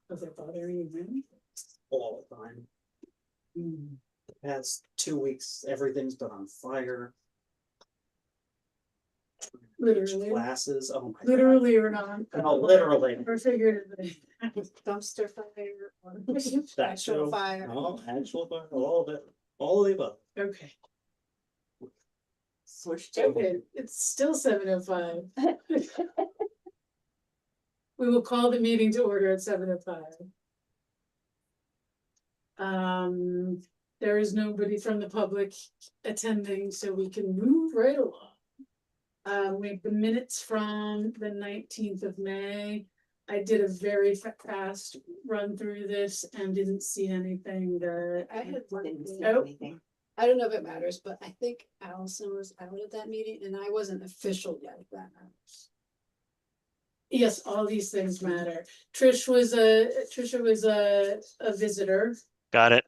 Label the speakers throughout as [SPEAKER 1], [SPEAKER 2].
[SPEAKER 1] Was it bothering you then?
[SPEAKER 2] all the time. The past 2 weeks, everything's been on fire.
[SPEAKER 1] Literally.
[SPEAKER 2] Classes, oh my God.
[SPEAKER 1] Literally or not?
[SPEAKER 2] No, literally.
[SPEAKER 1] Or figuratively.
[SPEAKER 3] Dumpster fire or
[SPEAKER 2] That
[SPEAKER 3] actual
[SPEAKER 2] too.
[SPEAKER 3] fire.
[SPEAKER 2] No, actual fire, all of it, all of the above.
[SPEAKER 1] Okay,
[SPEAKER 3] Switched
[SPEAKER 1] okay, it's still 7:05. We will call the meeting to order at 7:05. There is nobody from the public attending, so we can move right along. We have the minutes from the 19th of May. I did a very fast run through this and didn't see anything that.
[SPEAKER 3] I had one.
[SPEAKER 1] Oh.
[SPEAKER 3] Anything. I don't know if it matters, but I think Allison was out at that meeting and I wasn't official yet, if that matters.
[SPEAKER 1] Yes, all these things matter. Trisha was a visitor.
[SPEAKER 4] Got it.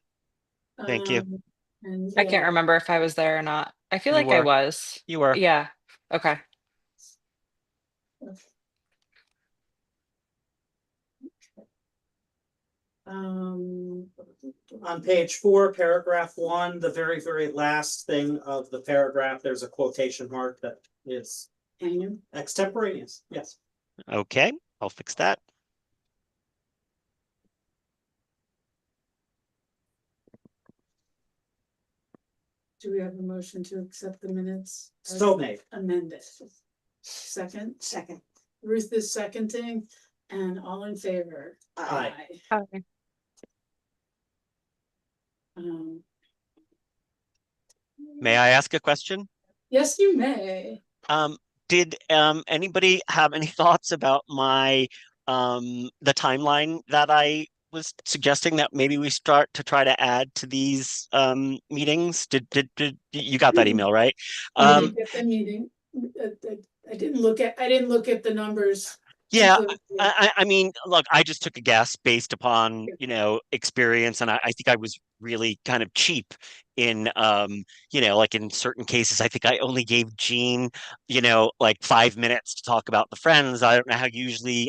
[SPEAKER 4] Thank you.
[SPEAKER 1] And
[SPEAKER 5] I can't remember if I was there or not. I feel
[SPEAKER 4] You
[SPEAKER 5] like I
[SPEAKER 4] were.
[SPEAKER 5] was.
[SPEAKER 4] You were.
[SPEAKER 5] Yeah. Okay.
[SPEAKER 2] On page 4, paragraph 1, the very, very last thing of the paragraph, there's a quotation mark that is
[SPEAKER 1] hanging.
[SPEAKER 2] extemporaneous, yes.
[SPEAKER 4] Okay, I'll fix that.
[SPEAKER 1] Do we have a motion to accept the minutes?
[SPEAKER 2] So made.
[SPEAKER 1] Amended. Second,
[SPEAKER 3] Second.
[SPEAKER 1] Ruth is seconding, and all in favor?
[SPEAKER 2] Aye.
[SPEAKER 5] Okay.
[SPEAKER 1] Um,
[SPEAKER 4] May I ask a question?
[SPEAKER 1] yes, you may.
[SPEAKER 4] Did anybody have any thoughts about my the timeline that I was suggesting that maybe we start to try to add to these meetings? Did you got that email, right?
[SPEAKER 1] I didn't get the meeting. I didn't look at the numbers.
[SPEAKER 4] Yeah,
[SPEAKER 1] completely.
[SPEAKER 4] I mean, look, I just took a guess based upon, you know, experience, and I think I was really kind of cheap in, you know, like in certain cases, I think I only gave Jean, you know, like 5 minutes to talk about the Friends. I don't know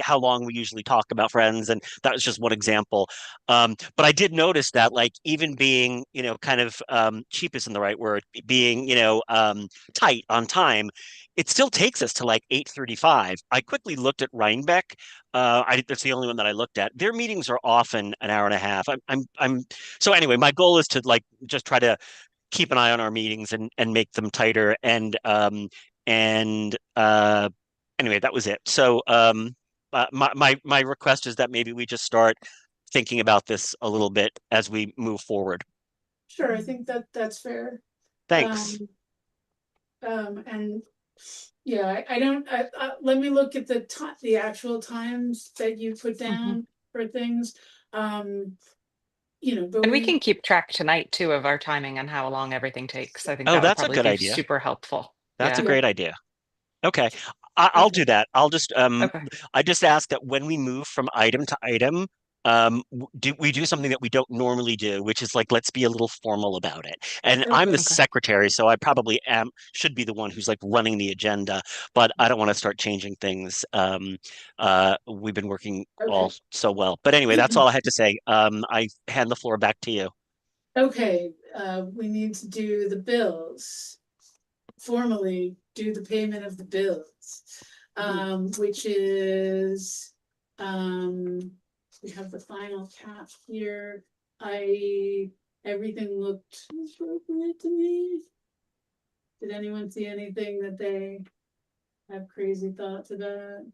[SPEAKER 4] how long we usually talk about Friends, and that was just one example. But I did notice that, like, even being, you know, kind of cheap isn't the right word, being, you know, tight on time, it still takes us to like 8:35. I quickly looked at Rhinebeck. That's the only one that I looked at. Their meetings are often an hour and a half. So anyway, my goal is to like just try to keep an eye on our meetings and make them tighter. And anyway, that was it. So my request is that maybe we just start thinking about this a little bit as we move forward.
[SPEAKER 1] Sure, I think that's fair.
[SPEAKER 4] Thanks.
[SPEAKER 1] And yeah, I don't, let me look at the actual times that you put down for things. You know, but
[SPEAKER 5] And we can keep track tonight too of our timing and how long everything takes. I think
[SPEAKER 4] Oh,
[SPEAKER 5] that would
[SPEAKER 4] that's a
[SPEAKER 5] probably
[SPEAKER 4] good
[SPEAKER 5] be
[SPEAKER 4] idea.
[SPEAKER 5] super helpful.
[SPEAKER 4] That's a
[SPEAKER 5] Yeah.
[SPEAKER 4] great idea. Okay, I'll
[SPEAKER 1] Okay.
[SPEAKER 4] do that. I'll just
[SPEAKER 5] Okay.
[SPEAKER 4] I just ask that when we move from item to item, do we do something that we don't normally do, which is like, let's be a little formal about it. And I'm the
[SPEAKER 1] Okay.
[SPEAKER 4] secretary, so I probably should be the one who's like running the agenda, but I don't want to start changing things. We've been working all
[SPEAKER 1] Okay.
[SPEAKER 4] so well. But anyway, that's all I had to say. I hand the floor back to you.
[SPEAKER 1] Okay, we need to do the bills. Formally do the payment of the bills. Which is, we have the final cap here. Everything looked appropriate to me. Did anyone see anything that they have crazy thoughts about?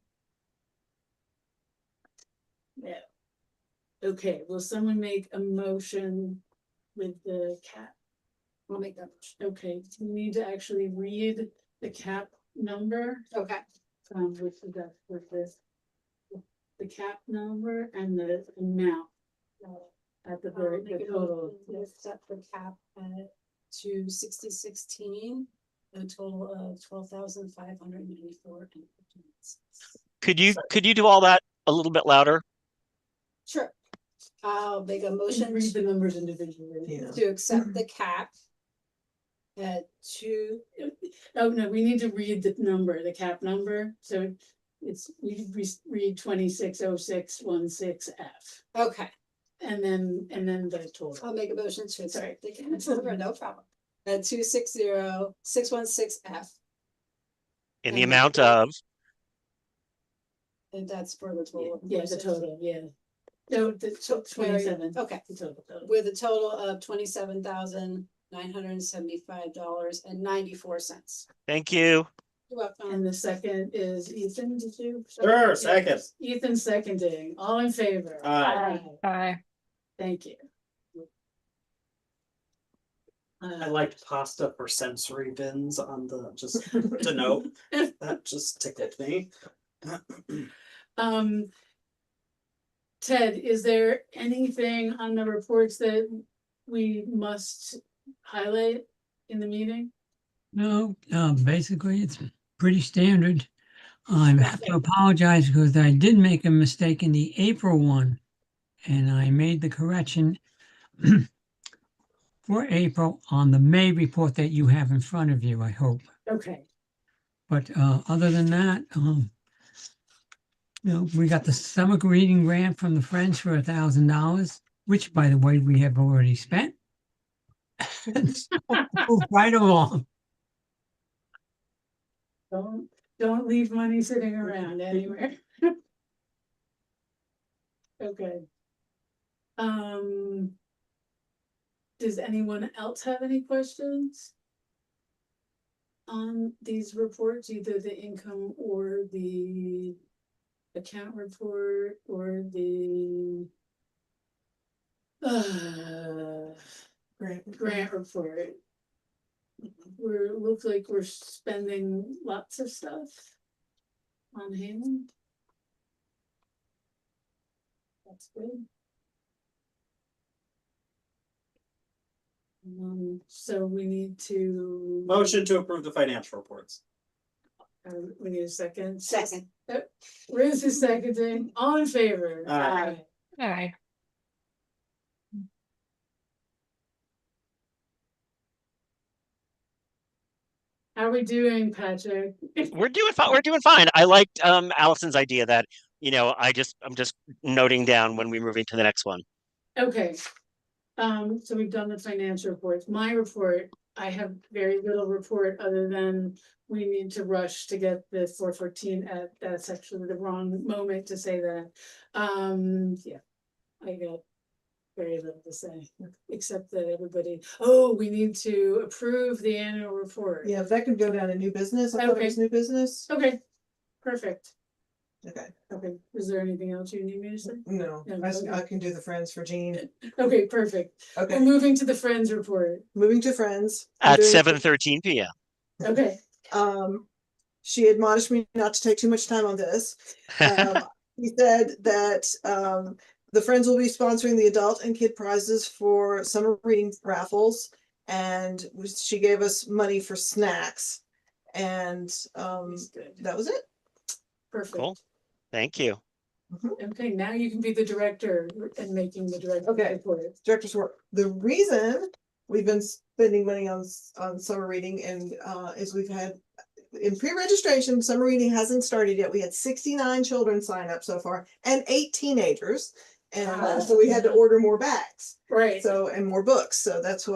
[SPEAKER 1] Yeah. Okay, will someone make a motion with the cap?
[SPEAKER 3] I'll make that motion.
[SPEAKER 1] Okay, we need to actually read the cap number,
[SPEAKER 3] Okay.
[SPEAKER 1] which is that with this. The cap number and the amount. At the very,
[SPEAKER 3] Make
[SPEAKER 1] the
[SPEAKER 3] a
[SPEAKER 1] total.
[SPEAKER 3] motion to set the cap to 6016, a total of 12,594.
[SPEAKER 4] Could you do all that a little bit louder?
[SPEAKER 3] Sure. I'll make a
[SPEAKER 1] Motion
[SPEAKER 3] motion
[SPEAKER 1] read the numbers individually.
[SPEAKER 3] to accept the cap at two.
[SPEAKER 1] Oh, no, we need to read the number, the cap number, so you read 260616F.
[SPEAKER 3] Okay,
[SPEAKER 1] And then the total.
[SPEAKER 3] I'll make a motion to
[SPEAKER 1] Sorry.
[SPEAKER 3] accept the accounts number, no problem. 260616F,
[SPEAKER 4] In the
[SPEAKER 3] And
[SPEAKER 4] amount of,
[SPEAKER 3] and that's for the total.
[SPEAKER 1] Yeah, the total, yeah. No, the
[SPEAKER 3] So,
[SPEAKER 1] 27.
[SPEAKER 3] okay.
[SPEAKER 1] The total.
[SPEAKER 3] With a total of $27,975.94.
[SPEAKER 4] thank you.
[SPEAKER 3] You're welcome.
[SPEAKER 1] And the second is Ethan, did you?
[SPEAKER 2] Sure,
[SPEAKER 1] Yeah.
[SPEAKER 2] second.
[SPEAKER 1] Ethan seconding, all in favor?
[SPEAKER 2] Aye.
[SPEAKER 5] Bye.
[SPEAKER 1] Thank you.
[SPEAKER 2] I liked pasta for sensory bins on the, just to note, that just tickled me.
[SPEAKER 1] Ted, is there anything on the reports that we must highlight in the meeting?
[SPEAKER 6] No, basically it's pretty standard. I have to apologize because I did make a mistake in the April one. And I made the correction for April on the May report that you have in front of you, I hope.
[SPEAKER 1] Okay,
[SPEAKER 6] But other than that, we got the summer reading grant from the Friends for $1,000, which by the way, we have already spent. And so move right along.
[SPEAKER 1] don't leave money sitting around anywhere. Okay. Does anyone else have any questions on these reports, either the income or the account report or the grant report? Looks like we're spending lots of stuff on hand. That's good. So we need to.
[SPEAKER 2] Motion to approve the financial reports.
[SPEAKER 1] We need a second.
[SPEAKER 3] Second.
[SPEAKER 1] Ruth is seconding, all in favor?
[SPEAKER 2] Aye.
[SPEAKER 5] Bye.
[SPEAKER 1] How are we doing, Patrick?
[SPEAKER 4] We're doing fine. We're doing fine. I liked Allison's idea that, I'm just noting down when we're moving to the next one.
[SPEAKER 1] Okay. So we've done the financial reports. My report, I have very little report other than we need to rush to get the 414 at, that's actually the wrong moment to say that. Yeah, I got very little to say, except that we need to approve the annual report.
[SPEAKER 7] Yeah, if that could go down to new business, I thought it was new business.
[SPEAKER 1] Okay, perfect.
[SPEAKER 7] Okay,
[SPEAKER 1] Okay, is there anything else you need me to say?
[SPEAKER 7] no,
[SPEAKER 1] No,
[SPEAKER 7] I
[SPEAKER 1] okay.
[SPEAKER 7] can do the Friends for Jean.
[SPEAKER 1] Okay, perfect. We're
[SPEAKER 7] Okay,
[SPEAKER 1] moving to the Friends report.
[SPEAKER 7] moving to Friends. I'm
[SPEAKER 4] At
[SPEAKER 7] doing-
[SPEAKER 4] 7:13 p.m.
[SPEAKER 1] Okay,
[SPEAKER 7] She admonished me not to take too much time on this. He said that, the Friends will be sponsoring the adult and kid prizes for summer reading raffles. And she gave us money for snacks. And,
[SPEAKER 1] that's good.
[SPEAKER 7] that was it.
[SPEAKER 1] Perfect.
[SPEAKER 4] Cool. Thank you.
[SPEAKER 1] Okay, now you can be the director and making the director
[SPEAKER 7] Okay.
[SPEAKER 1] report.
[SPEAKER 7] Director's work. The reason we've been spending money on summer reading and is we've had in pre-registration, summer reading hasn't started yet. We had 69 children sign up so far and 8 teenagers. And
[SPEAKER 1] Wow.
[SPEAKER 7] so we had to order more bags.
[SPEAKER 1] Right.
[SPEAKER 7] So, and more books. So that's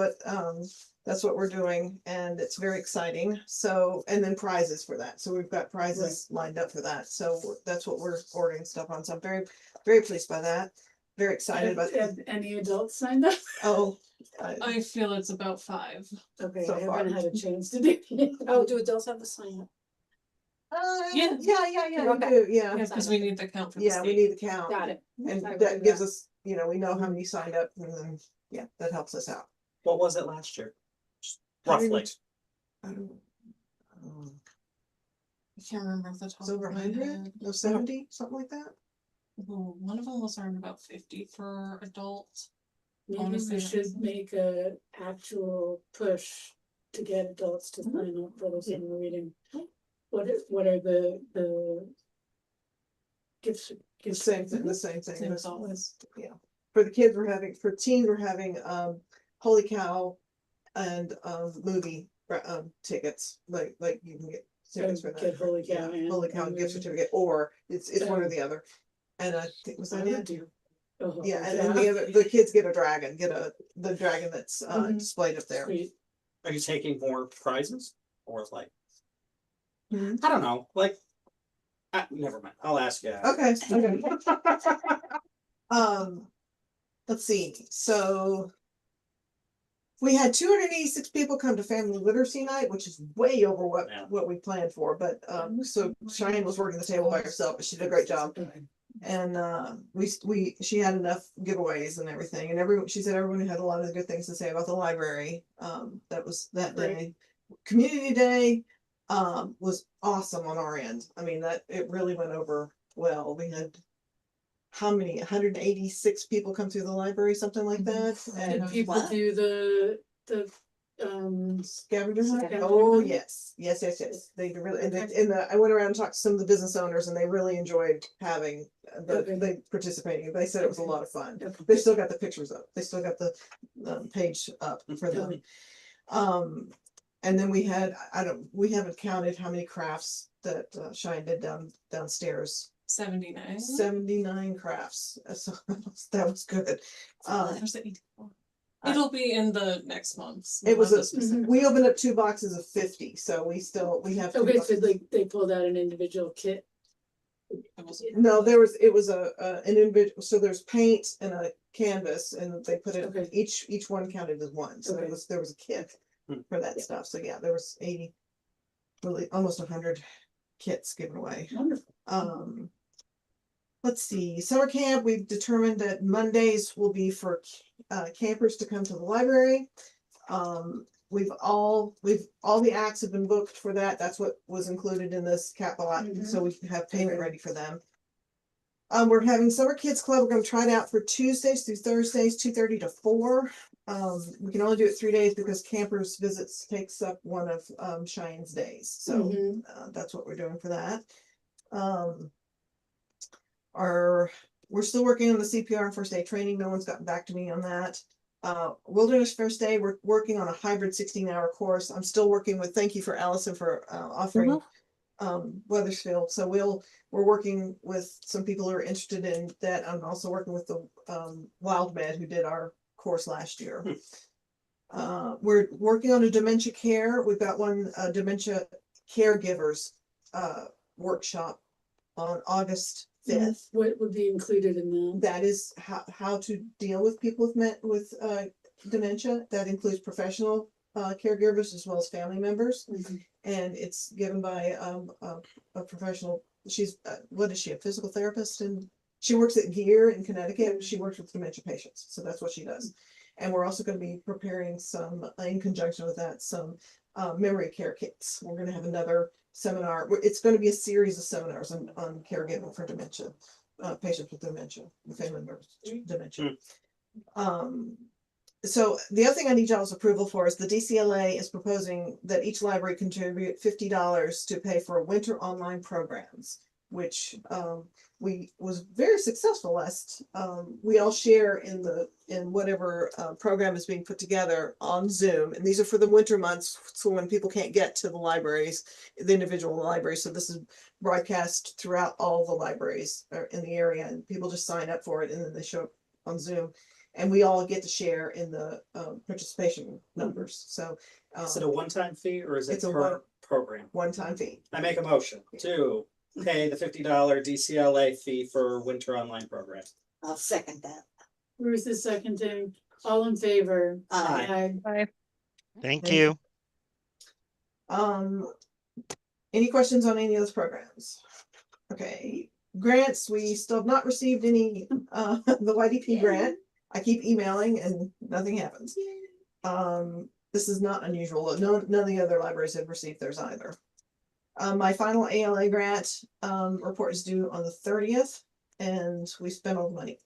[SPEAKER 7] what we're doing, and it's very exciting. So, and then prizes for that. So we've got prizes lined up for that. So that's what we're ordering stuff on. So I'm very, very pleased by that. Very excited about
[SPEAKER 1] Have any adults signed up?
[SPEAKER 7] Oh,
[SPEAKER 8] I feel it's about 5.
[SPEAKER 1] Okay,
[SPEAKER 7] So
[SPEAKER 1] I
[SPEAKER 7] far.
[SPEAKER 1] haven't had a chance to do it.
[SPEAKER 3] Oh, do adults have the sign up?
[SPEAKER 7] yeah, we
[SPEAKER 3] Okay.
[SPEAKER 7] do, yeah.
[SPEAKER 8] Because we need the count for the
[SPEAKER 7] Yeah, we
[SPEAKER 8] state.
[SPEAKER 7] need the count.
[SPEAKER 3] Got it.
[SPEAKER 7] And
[SPEAKER 3] I will
[SPEAKER 7] that
[SPEAKER 3] do
[SPEAKER 7] gives
[SPEAKER 3] that.
[SPEAKER 7] us, we know how many signed up, and then, yeah, that helps us out.
[SPEAKER 2] What was it last year?
[SPEAKER 7] I
[SPEAKER 2] Roughly.
[SPEAKER 7] didn't- I don't.
[SPEAKER 8] I can't remember off the top.
[SPEAKER 7] It's over
[SPEAKER 8] of my
[SPEAKER 7] 100,
[SPEAKER 8] head.
[SPEAKER 7] no 70, something like that.
[SPEAKER 8] Oh, one of them was around about 50 for adults.
[SPEAKER 1] Maybe
[SPEAKER 8] Honestly,
[SPEAKER 1] we
[SPEAKER 8] that
[SPEAKER 1] should
[SPEAKER 8] is-
[SPEAKER 1] make a actual push to get adults to sign up for the summer reading. What are the gifts?
[SPEAKER 7] The
[SPEAKER 1] Gifts.
[SPEAKER 7] same thing, the same thing.
[SPEAKER 8] Same as always.
[SPEAKER 7] Yeah, for the kids, for teens, we're having, Holy Cow and, movie, tickets, like you can get certificates for that.
[SPEAKER 1] Get Holy
[SPEAKER 7] Yeah,
[SPEAKER 1] Cow and-
[SPEAKER 7] Holy Cow gift certificate, or it's one or the other. And I think, was
[SPEAKER 1] I
[SPEAKER 7] that
[SPEAKER 1] would
[SPEAKER 7] it?
[SPEAKER 1] do. a Holy
[SPEAKER 7] Yeah, and
[SPEAKER 1] Cow.
[SPEAKER 7] then the kids get a dragon, the dragon that's
[SPEAKER 1] Mhm.
[SPEAKER 7] displayed up there.
[SPEAKER 1] Sweet.
[SPEAKER 2] Are you taking more prizes or like,
[SPEAKER 7] Hmm.
[SPEAKER 2] I don't know, like. Never mind, I'll ask you.
[SPEAKER 7] Okay, okay. Let's see, so. We had 286 people come to Family Literacy Night, which is way over
[SPEAKER 2] Yeah.
[SPEAKER 7] what we planned for, but so Cheyenne was working the table by herself, but she did a great job. And she had enough giveaways and everything, and she said everyone had a lot of good things to say about the library. That was that
[SPEAKER 1] Great.
[SPEAKER 7] day. Community Day was awesome on our end. I mean, that it really went over well. We had how many? 186 people come through the library, something like that.
[SPEAKER 1] Did
[SPEAKER 7] And
[SPEAKER 1] people do the
[SPEAKER 7] scavenger hunt?
[SPEAKER 1] Scavenger
[SPEAKER 7] Oh,
[SPEAKER 1] hunt?
[SPEAKER 7] yes. They really, and
[SPEAKER 1] Okay.
[SPEAKER 7] I went around and talked to some of the business owners, and they really enjoyed having
[SPEAKER 1] Okay.
[SPEAKER 7] they participating. They said it was a
[SPEAKER 1] Okay.
[SPEAKER 7] lot of fun.
[SPEAKER 1] Okay.
[SPEAKER 7] They still got the pictures up. They still got the page up for them. And then we had, we haven't counted how many crafts that Cheyenne did downstairs.
[SPEAKER 8] 79.
[SPEAKER 7] 79 crafts. So that was good.
[SPEAKER 8] There's 84. It'll be in the next month's.
[SPEAKER 7] It was
[SPEAKER 8] not the
[SPEAKER 7] a,
[SPEAKER 8] specific.
[SPEAKER 7] we opened up 2 boxes of 50, so we have. 2
[SPEAKER 1] okay, so
[SPEAKER 7] boxes.
[SPEAKER 1] like they pulled out an individual kit.
[SPEAKER 8] It wasn't-
[SPEAKER 7] No, it was an individual, so there's paint and a canvas, and they put it,
[SPEAKER 1] Okay.
[SPEAKER 7] each one counted as one, so
[SPEAKER 1] Okay.
[SPEAKER 7] there was a kit
[SPEAKER 2] Hmm.
[SPEAKER 7] for that stuff, so yeah, there was 80, really, almost 100 kits given away.
[SPEAKER 1] Wonderful.
[SPEAKER 7] Let's see, summer camp, we've determined that Mondays will be for campers to come to the library. All the acts have been booked for that. That's what was included in this capital act,
[SPEAKER 1] Mhm.
[SPEAKER 7] so we have payment
[SPEAKER 1] Okay.
[SPEAKER 7] ready for them. We're having Summer Kids Club. We're gonna try it out for Tuesdays through Thursdays, 2:30 to 4. We can only do it 3 days because campers visits takes up one of Cheyenne's days, so
[SPEAKER 1] Mhm.
[SPEAKER 7] that's what we're doing for that. We're still working on the CPR and first aid training. No one's gotten back to me on that. Wilderness First Aid, we're working on a hybrid 16-hour course. I'm still working with, thank you for Allison for offering Weathersfield. So we're working with some people who are interested in that. I'm also working with the Wild Med who did our course last year. We're working on a dementia care. We've got one dementia caregivers workshop on August 5th.
[SPEAKER 1] What would be included in that?
[SPEAKER 7] That is how to deal with people with dementia. That includes professional caregivers as well as family members.
[SPEAKER 1] Mhm.
[SPEAKER 7] And it's given by a professional. She's what is she, a physical therapist? And she works at Gear in Connecticut. She works with dementia patients, so that's what she does. And we're also going to be preparing some, in conjunction with that, some memory care kits. We're going to have another seminar. It's going to be a series of seminars on caregiving for dementia, patients with dementia, family members with dementia. So the other thing I need y'all's approval for is the DCLA is proposing that each library contribute $50 to pay for winter online programs, which was very successful last. We all share in whatever program is being put together on Zoom, and these are for the winter months, so when people can't get to the libraries, the individual libraries. So this is broadcast throughout all the libraries in the area, and people just sign up for it, and then they show up on Zoom. And we all get to share in the participation numbers, so.
[SPEAKER 2] Is it a one-time fee or is it
[SPEAKER 7] It's a
[SPEAKER 2] per program?
[SPEAKER 7] One-time fee.
[SPEAKER 2] I make a motion to pay the $50 DCLA fee for winter online program.
[SPEAKER 9] I'll second that.
[SPEAKER 1] Bruce is seconding. All in favor?
[SPEAKER 2] Aye.
[SPEAKER 1] Aye.
[SPEAKER 4] Thank
[SPEAKER 7] Thank
[SPEAKER 4] you.
[SPEAKER 7] Any questions on any of those programs? Okay, grants, we still have not received any, the YDP grant. I keep emailing and nothing happens. This is not unusual. None of the other libraries have received theirs either. My final ALA grant, report is due on the 30th, and we spent all the money.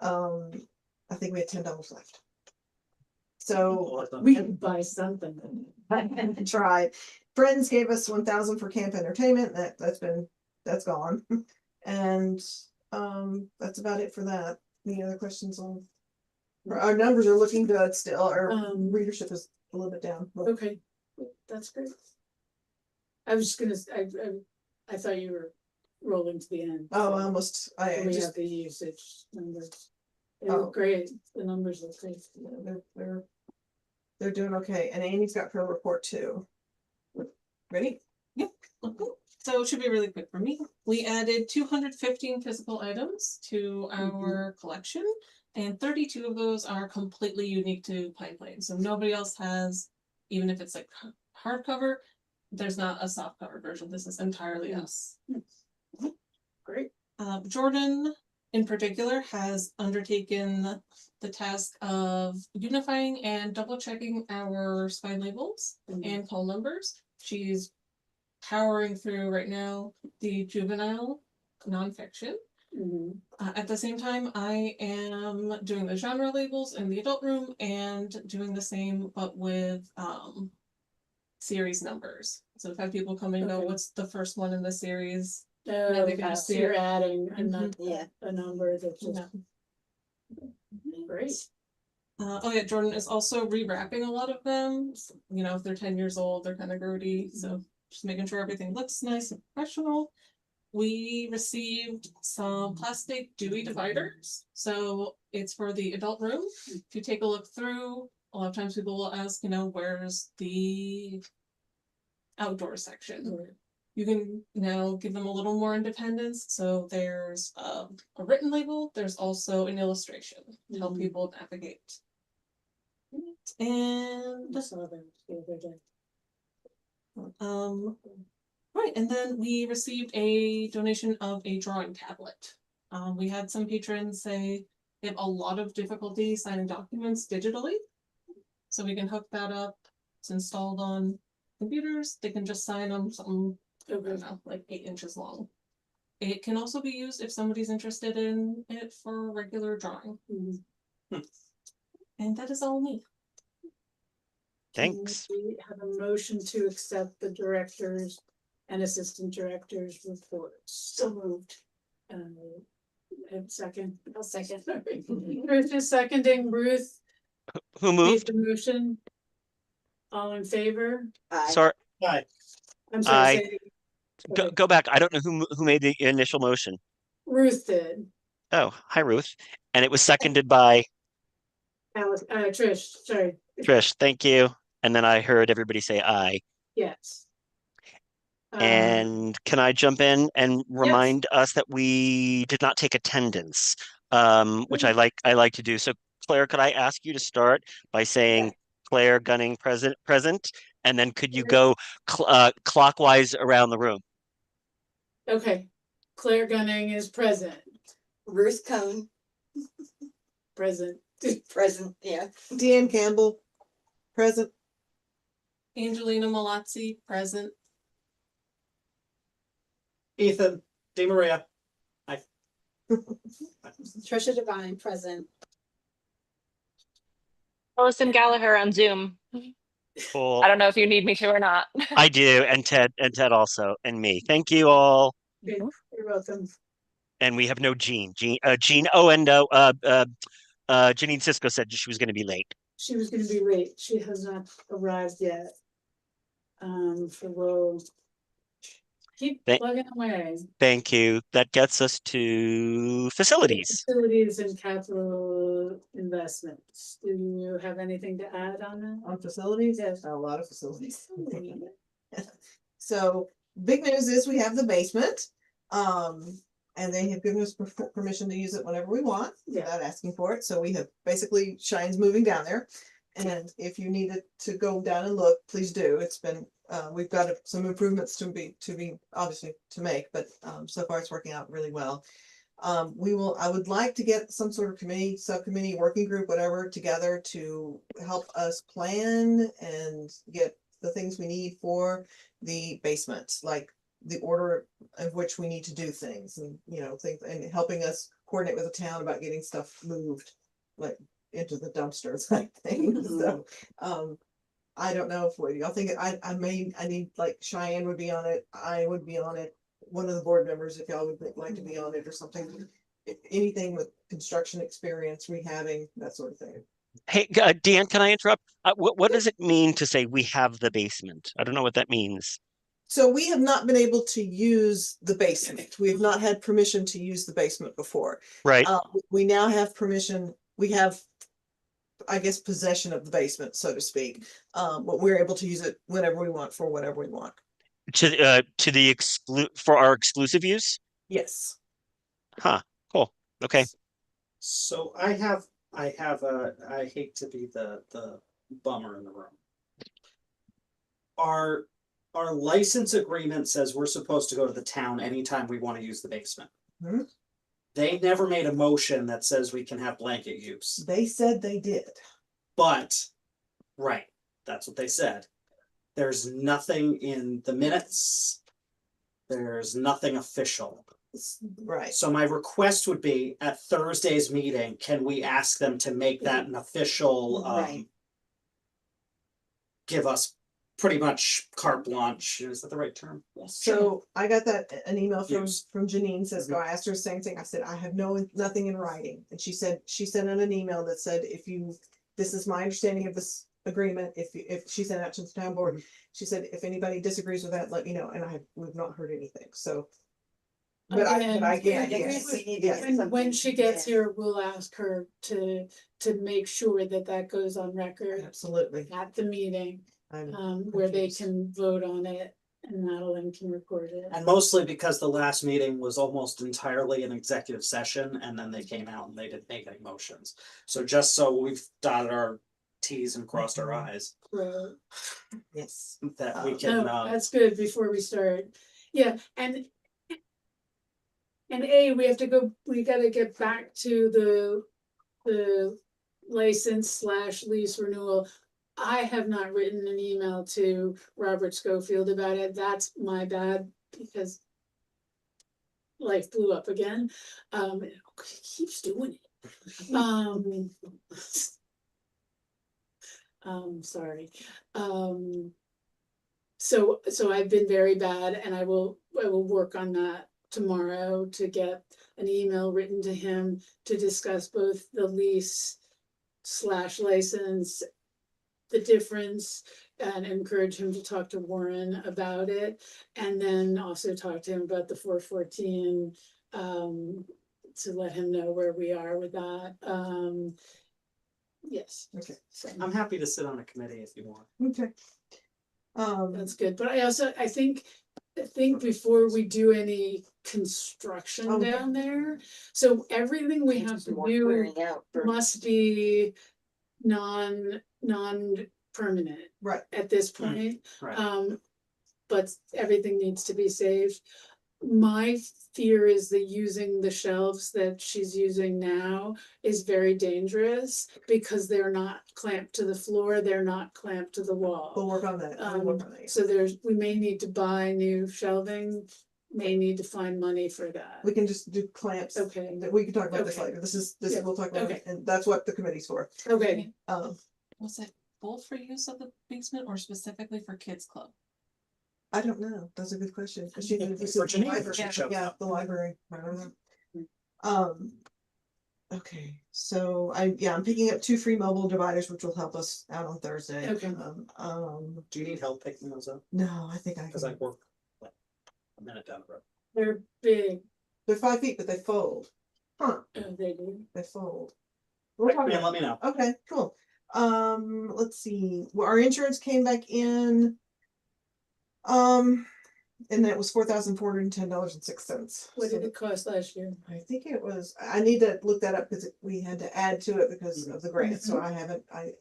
[SPEAKER 7] I think we had $10 left. So
[SPEAKER 1] We can buy something.
[SPEAKER 7] tried. Friends gave us 1,000 for camp entertainment. That's gone. And that's about it for that. Any other questions on? Our numbers are looking good still. Our readership is a little bit down. but-
[SPEAKER 1] Okay, that's great. I was just gonna, I thought you were rolling to the end.
[SPEAKER 7] Oh, I almost, I
[SPEAKER 1] We
[SPEAKER 7] just,
[SPEAKER 1] have the usage numbers. They
[SPEAKER 7] Oh.
[SPEAKER 1] look great, the numbers look great.
[SPEAKER 7] they're doing okay, and Amy's got her report too. Ready?
[SPEAKER 8] Yep. Okay. So it should be really quick for me. We added 215 physical items to our collection, and 32 of those are completely unique to Pine Plain. So nobody else has, even if it's like hardcover, there's not a soft cover version. This is entirely us.
[SPEAKER 1] Great.
[SPEAKER 8] Jordan in particular has undertaken the task of unifying and double checking our spine labels and call numbers. She's powering through right now the juvenile nonfiction.
[SPEAKER 1] Mhm.
[SPEAKER 8] At the same time, I am doing the genre labels in the adult room and doing the same, but with series numbers. So if I have people come and go,
[SPEAKER 1] Okay.
[SPEAKER 8] what's the first one in the series?
[SPEAKER 1] Oh,
[SPEAKER 8] they can
[SPEAKER 1] so
[SPEAKER 8] see
[SPEAKER 1] you're
[SPEAKER 8] it.
[SPEAKER 1] adding
[SPEAKER 3] Yeah.
[SPEAKER 1] a number that's just
[SPEAKER 8] No.
[SPEAKER 1] great.
[SPEAKER 8] Oh yeah, Jordan is also rewrapping a lot of them. You know, if they're 10 years old, they're kind of grody. So just making sure everything looks nice and professional. We received some plastic Dewey dividers. So it's for the adult room. If you take a look through, a lot of times people will ask, you know, where's the outdoor section? You can now give them a little more independence. So there's a written label, there's also an illustration to help people navigate. And
[SPEAKER 1] I saw them the other day.
[SPEAKER 8] right, and then we received a donation of a drawing tablet. We had some patrons say they have a lot of difficulty signing documents digitally. So we can hook that up. It's installed on computers. They can just sign them something, I don't know, like 8 inches long. It can also be used if somebody's interested in it for regular drawing. And that is all me.
[SPEAKER 4] Thanks.
[SPEAKER 1] Can we have a motion to accept the directors and assistant directors reports? So moved. And second. I'll second. Ruth is seconding. Ruth
[SPEAKER 4] Who
[SPEAKER 1] made
[SPEAKER 4] moved?
[SPEAKER 1] the motion. All in favor?
[SPEAKER 4] Sorry,
[SPEAKER 2] Hi,
[SPEAKER 1] I'm sorry.
[SPEAKER 4] Aye.
[SPEAKER 1] say it again.
[SPEAKER 4] go,
[SPEAKER 1] Okay.
[SPEAKER 4] go back. I don't know who made the initial motion.
[SPEAKER 1] Ruth did.
[SPEAKER 4] Oh, hi, Ruth. And it was seconded by
[SPEAKER 1] Alice, Trish, sorry.
[SPEAKER 4] Trish. Thank you. And then I heard everybody say aye.
[SPEAKER 1] Yes.
[SPEAKER 4] And can I jump in and remind us that we did not take attendance, which I like to do. So Claire, could I ask you to start by saying Claire Gunning present, and then could you go clockwise around the room?
[SPEAKER 1] Okay, Claire Gunning is present.
[SPEAKER 3] Ruth Cohn,
[SPEAKER 1] Present.
[SPEAKER 3] present, yeah.
[SPEAKER 7] Deanne Campbell, present.
[SPEAKER 8] Angelina Malazzi, present.
[SPEAKER 2] Ethan, DeMaria. Hi.
[SPEAKER 3] Trisha Devine, present.
[SPEAKER 5] Alison Gallagher on Zoom.
[SPEAKER 4] Cool.
[SPEAKER 5] I don't know if you need me to or not.
[SPEAKER 4] I do, and Ted also, and me. Thank you all.
[SPEAKER 1] Okay, you're welcome.
[SPEAKER 4] And we have no Jean. Jean. Janine Cisco said she was going to be late.
[SPEAKER 1] She was gonna be late. She has not arrived yet. So we'll keep plugging away.
[SPEAKER 4] Thank you. That gets us to facilities.
[SPEAKER 1] Facilities and capital investments. Do you have anything to add on that?
[SPEAKER 7] On facilities,
[SPEAKER 1] Yes.
[SPEAKER 7] a lot of facilities. So big news is we have the basement. And they have given us permission to use it whenever we want without asking for it. So we have basically Shine's moving down there. And if you needed to go down and look, please do. It's been, we've got some improvements to be obviously to make, but so far it's working out really well. I would like to get some sort of committee, subcommittee, working group, whatever, together to help us plan and get the things we need for the basement, like the order of which we need to do things and, things, and helping us coordinate with the town about getting stuff moved, like into the dumpsters, I think. So, I don't know if y'all think I need, like, Cheyenne would be on it. I would be on it. One of the board members, if y'all would like to be on it or something, anything with construction experience, rehabbing, that sort of thing.
[SPEAKER 4] Hey, Dan, can I interrupt? What does it mean to say we have the basement? I don't know what that means.
[SPEAKER 7] So we have not been able to use the basement. We have not had permission to use the basement before.
[SPEAKER 4] Right.
[SPEAKER 7] We now have permission, we have, I guess, possession of the basement, so to speak. But we're able to use it whenever we want for whatever we want.
[SPEAKER 4] To the for our exclusive use?
[SPEAKER 7] Yes.
[SPEAKER 4] Huh. Cool. Okay.
[SPEAKER 2] So I hate to be the bummer in the room. Our license agreement says we're supposed to go to the town anytime we want to use the basement.
[SPEAKER 7] Mhm.
[SPEAKER 2] They never made a motion that says we can have blanket use,
[SPEAKER 7] They said they did.
[SPEAKER 2] but, right, that's what they said. There's nothing in the minutes. There's nothing official.
[SPEAKER 7] Right.
[SPEAKER 2] So my request would be at Thursday's meeting, can we ask them to make that an official,
[SPEAKER 7] Right.
[SPEAKER 2] give us pretty much carte blanche, is that the right term? Yes.
[SPEAKER 7] So I got an email
[SPEAKER 2] Yes.
[SPEAKER 7] from Janine says, go, I asked her the same thing. I said, I have nothing in writing. And she sent out an email that said, this is my understanding of this agreement. If she sent out to the town board, she said, if anybody disagrees with that, let me know. And we've not heard anything. So. But I get, yes.
[SPEAKER 1] When she gets here, we'll ask her to make sure that goes on record
[SPEAKER 7] Absolutely.
[SPEAKER 1] at the meeting,
[SPEAKER 7] I'm
[SPEAKER 1] where they
[SPEAKER 7] confused.
[SPEAKER 1] can vote on it and Madeline can record it.
[SPEAKER 2] And mostly because the last meeting was almost entirely an executive session, and then they came out and they didn't make any motions. So just so we've dotted our Ts and crossed our Is,
[SPEAKER 1] Right.
[SPEAKER 7] Yes.
[SPEAKER 2] that we
[SPEAKER 7] Oh,
[SPEAKER 2] can,
[SPEAKER 1] No, that's good before we start. Yeah, and we gotta get back to the license / lease renewal. I have not written an email to Robert Schofield about it. That's my bad because life blew up again. It keeps doing it. Sorry. So I've been very bad and I will work on that tomorrow to get an email written to him to discuss both the lease / license, the difference, and encourage him to talk to Warren about it. And then also talk to him about the 414, to let him know where we are with that. Yes.
[SPEAKER 7] Okay.
[SPEAKER 1] So
[SPEAKER 2] I'm happy to sit on a committee if you want.
[SPEAKER 7] Okay.
[SPEAKER 1] that's good, but I think before we do any construction
[SPEAKER 7] Okay.
[SPEAKER 1] down there, so everything we have to do must be non-permanent
[SPEAKER 7] Right.
[SPEAKER 1] at this point.
[SPEAKER 2] Right.
[SPEAKER 1] But everything needs to be saved. My fear is that using the shelves that she's using now is very dangerous because they're not clamped to the floor, they're not clamped to the wall.
[SPEAKER 7] We'll work on that. We'll work on that.
[SPEAKER 1] So we may need to buy new shelving, may need to find money for that.
[SPEAKER 7] We can just do clamps.
[SPEAKER 1] Okay.
[SPEAKER 7] We can talk about this
[SPEAKER 1] Okay.
[SPEAKER 7] later. This
[SPEAKER 1] Yeah.
[SPEAKER 7] we'll talk about
[SPEAKER 1] Okay.
[SPEAKER 7] it, and that's what the committee's for.
[SPEAKER 1] Okay,
[SPEAKER 8] Was it both for use of the basement or specifically for kids club?
[SPEAKER 7] I don't know. That's a good question.
[SPEAKER 2] For Janine, she showed
[SPEAKER 7] Yeah,
[SPEAKER 2] up.
[SPEAKER 7] the library. I don't know. Okay, so I'm picking up 2 free mobile dividers, which will help us out on Thursday.
[SPEAKER 1] Okay.
[SPEAKER 2] Do you need help picking those up?
[SPEAKER 7] No, I think I
[SPEAKER 2] Cause I
[SPEAKER 7] can.
[SPEAKER 2] work like a minute down the road.
[SPEAKER 1] they're big.
[SPEAKER 7] They're 5 feet, but they fold. Huh,
[SPEAKER 1] They do.
[SPEAKER 7] they fold. We'll talk
[SPEAKER 2] Man,
[SPEAKER 7] about
[SPEAKER 2] let me know.
[SPEAKER 7] Okay, cool. Let's see, well, our insurance came back in. And that was $4,410.06.
[SPEAKER 1] What did it cost last year?
[SPEAKER 7] I think it was, I need to look that up because we had to add to it because of the grant, so I haven't, I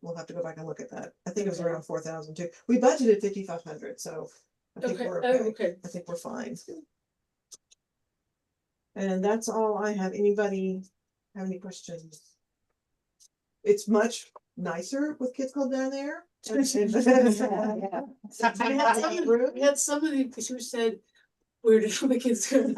[SPEAKER 7] will have to go back and look at that. I think it was
[SPEAKER 1] Okay.
[SPEAKER 7] around 4,000 too. We budgeted 5,500, so I think
[SPEAKER 1] Okay,
[SPEAKER 7] we're
[SPEAKER 1] oh,
[SPEAKER 7] okay.
[SPEAKER 1] okay.
[SPEAKER 7] I think we're fine. And that's all I have. Anybody have any questions? It's much nicer with Kids Club down there.
[SPEAKER 1] We had somebody who said, where did all the kids go?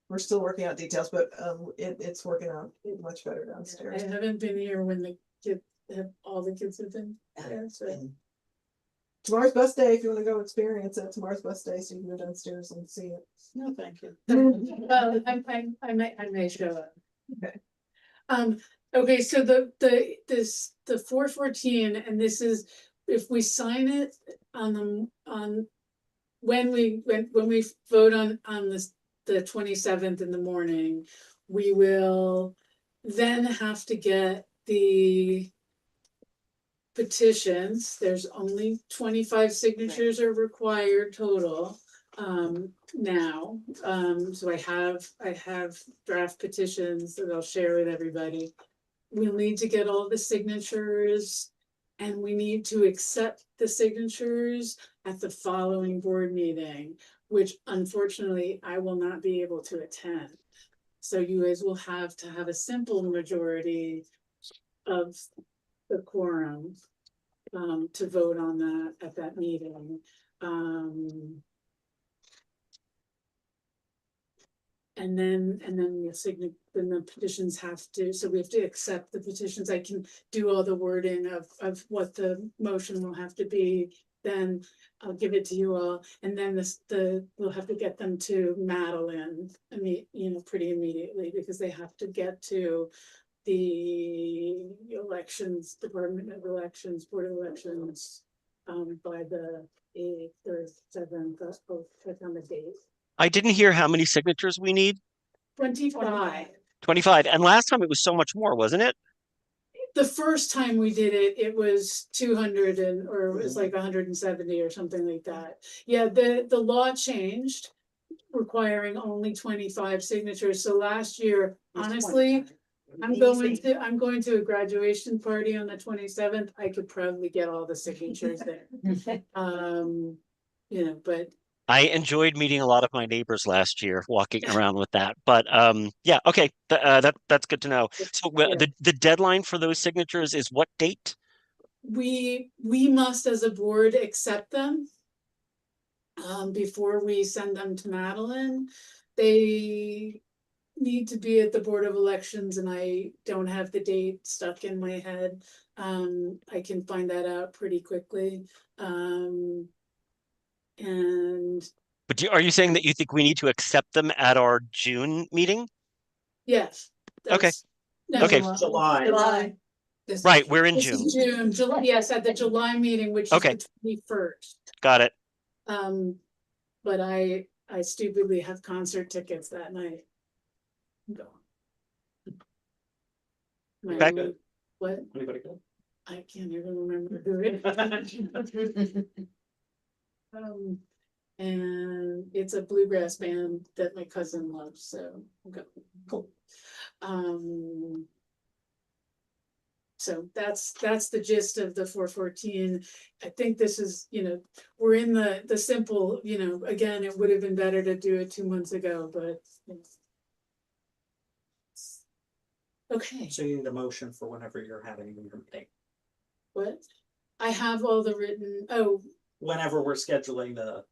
[SPEAKER 7] We're still working out details, but it's working out much better
[SPEAKER 1] I
[SPEAKER 7] downstairs.
[SPEAKER 1] haven't been here when all the kids have been there, so.
[SPEAKER 7] Tomorrow's bus day, if you wanna go experience it, tomorrow's bus day, so you can go downstairs and see it.
[SPEAKER 2] No, thank you.
[SPEAKER 1] Well, I may show up.
[SPEAKER 7] Okay.
[SPEAKER 1] Okay, so the 414, and this is if we sign it on when we vote on this, the 27th in the morning, we will then have to get the petitions. There's only 25 signatures are required total now. So I have draft petitions that I'll share with everybody. We'll need to get all the signatures, and we need to accept the signatures at the following board meeting, which unfortunately I will not be able to attend. So you guys will have to have a simple majority of the quorum to vote on that at that meeting. And then the petitions have to, so we have to accept the petitions. I can do all the wording of what the motion will have to be. Then I'll give it to you all, and then we'll have to get them to Madeline, pretty immediately, because they have to get to the elections, Department of Elections, Board of Elections, by the 8th or 7th, click on the date.
[SPEAKER 4] I didn't hear how many signatures we need.
[SPEAKER 1] 25.
[SPEAKER 4] 25. And last time it was so much more, wasn't it?
[SPEAKER 1] The first time we did it, it was 200 or it was like 170 or something like that. Yeah, the law changed, requiring only 25 signatures. So last year, honestly, I'm going to a graduation party on the 27th. I could probably get all the signatures there. But
[SPEAKER 4] I enjoyed meeting a lot of my neighbors last year, walking around with that. But yeah, okay, that's good to know. So the deadline for those signatures is what date?
[SPEAKER 1] We must, as a board, accept them before we send them to Madeline. They need to be at the Board of Elections, and I don't have the date stuck in my head. I can find that out pretty quickly.
[SPEAKER 4] But are you saying that you think we need to accept them at our June meeting?
[SPEAKER 1] Yes.
[SPEAKER 4] Okay.
[SPEAKER 1] No,
[SPEAKER 4] Okay.
[SPEAKER 2] July.
[SPEAKER 4] Right, we're in
[SPEAKER 1] This
[SPEAKER 4] June.
[SPEAKER 1] is June, July, yes, at the July meeting, which is
[SPEAKER 4] Okay.
[SPEAKER 1] the 21st.
[SPEAKER 4] Got it.
[SPEAKER 1] But I stupidly have concert tickets that night.
[SPEAKER 4] Okay.
[SPEAKER 1] What?
[SPEAKER 2] Anybody go?
[SPEAKER 1] I can't even remember who it is. And it's a bluegrass band that my cousin loves, so I'll go.
[SPEAKER 2] Cool.
[SPEAKER 1] So that's the gist of the 414. I think this is, we're in the simple, again, it would have been better to do it 2 months ago, but. Okay.
[SPEAKER 2] So you need a motion for whenever you're having your meeting.
[SPEAKER 1] What? I have all the written,
[SPEAKER 2] Whenever we're scheduling the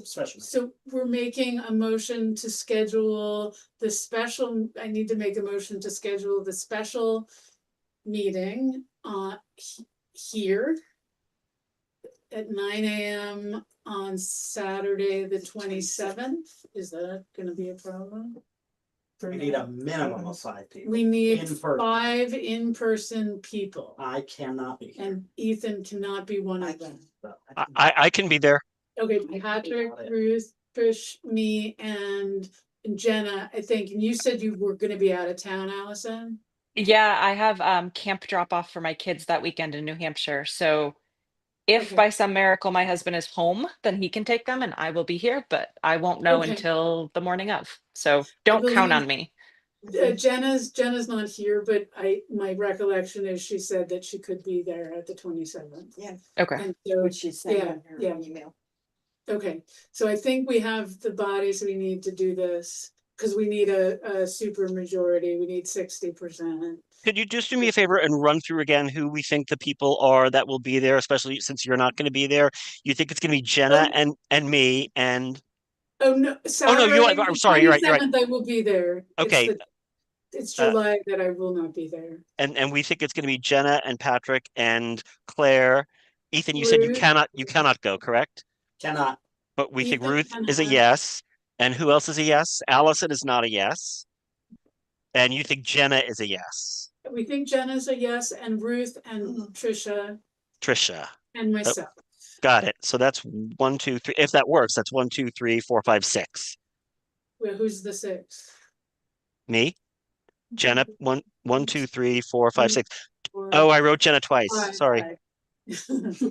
[SPEAKER 2] special.
[SPEAKER 1] so we're making a motion to schedule the special, I need to make a motion to schedule the special meeting here at 9 AM on Saturday, the 27th. Is that gonna be a problem?
[SPEAKER 2] We need a minimum of 5 people.
[SPEAKER 1] We need
[SPEAKER 2] In person.
[SPEAKER 1] 5 in-person people,
[SPEAKER 2] I cannot be here.
[SPEAKER 1] and Ethan cannot be one of them.
[SPEAKER 4] I can be there.
[SPEAKER 1] Okay, Patrick, Ruth, Trish, me, and Jenna, I think, and you said you were gonna be out of town, Allison?
[SPEAKER 5] Yeah, I have camp drop off for my kids that weekend in New Hampshire. So if
[SPEAKER 1] Okay.
[SPEAKER 5] by some miracle my husband is home, then he can take them and I will be here, but I won't know
[SPEAKER 1] Okay.
[SPEAKER 5] until the morning of. So don't count on me.
[SPEAKER 1] Jenna's not here, but my recollection is she said that she could be there at the 27th.
[SPEAKER 9] Yeah,
[SPEAKER 5] Okay.
[SPEAKER 1] And so,
[SPEAKER 9] which she said
[SPEAKER 1] yeah,
[SPEAKER 9] in her
[SPEAKER 1] yeah.
[SPEAKER 9] email.
[SPEAKER 1] okay, so I think we have the bodies we need to do this, because we need a super majority, we need 60%.
[SPEAKER 4] Could you just do me a favor and run through again who we think the people are that will be there, especially since you're not going to be there? You think it's going to be Jenna and me and.
[SPEAKER 1] Oh, no,
[SPEAKER 4] I'm sorry, you're right, you're right.
[SPEAKER 1] 27th I will be there.
[SPEAKER 4] Okay.
[SPEAKER 1] It's July that I will not be there.
[SPEAKER 4] And we think it's going to be Jenna and Patrick and Claire. Ethan, you said you
[SPEAKER 1] Ruth.
[SPEAKER 4] cannot go, correct?
[SPEAKER 2] Cannot.
[SPEAKER 4] But we think
[SPEAKER 1] Ethan
[SPEAKER 4] Ruth
[SPEAKER 1] and
[SPEAKER 4] is a
[SPEAKER 1] Hannah.
[SPEAKER 4] yes. And who else is a yes? Allison is not a yes. And you think Jenna is a yes.
[SPEAKER 1] We think Jenna's a yes, and Ruth and Trisha.
[SPEAKER 4] Trisha.
[SPEAKER 1] And myself.
[SPEAKER 4] Got it. So that's 1, 2, 3. If that works, that's 1, 2, 3, 4, 5, 6.
[SPEAKER 1] Well, who's the sixth?
[SPEAKER 4] Me, Jenna, 1, 1, 2, 3, 4, 5, 6.
[SPEAKER 1] Or-
[SPEAKER 4] Oh, I wrote Jenna twice.
[SPEAKER 1] Five,
[SPEAKER 4] Sorry.
[SPEAKER 1] five.
[SPEAKER 7] I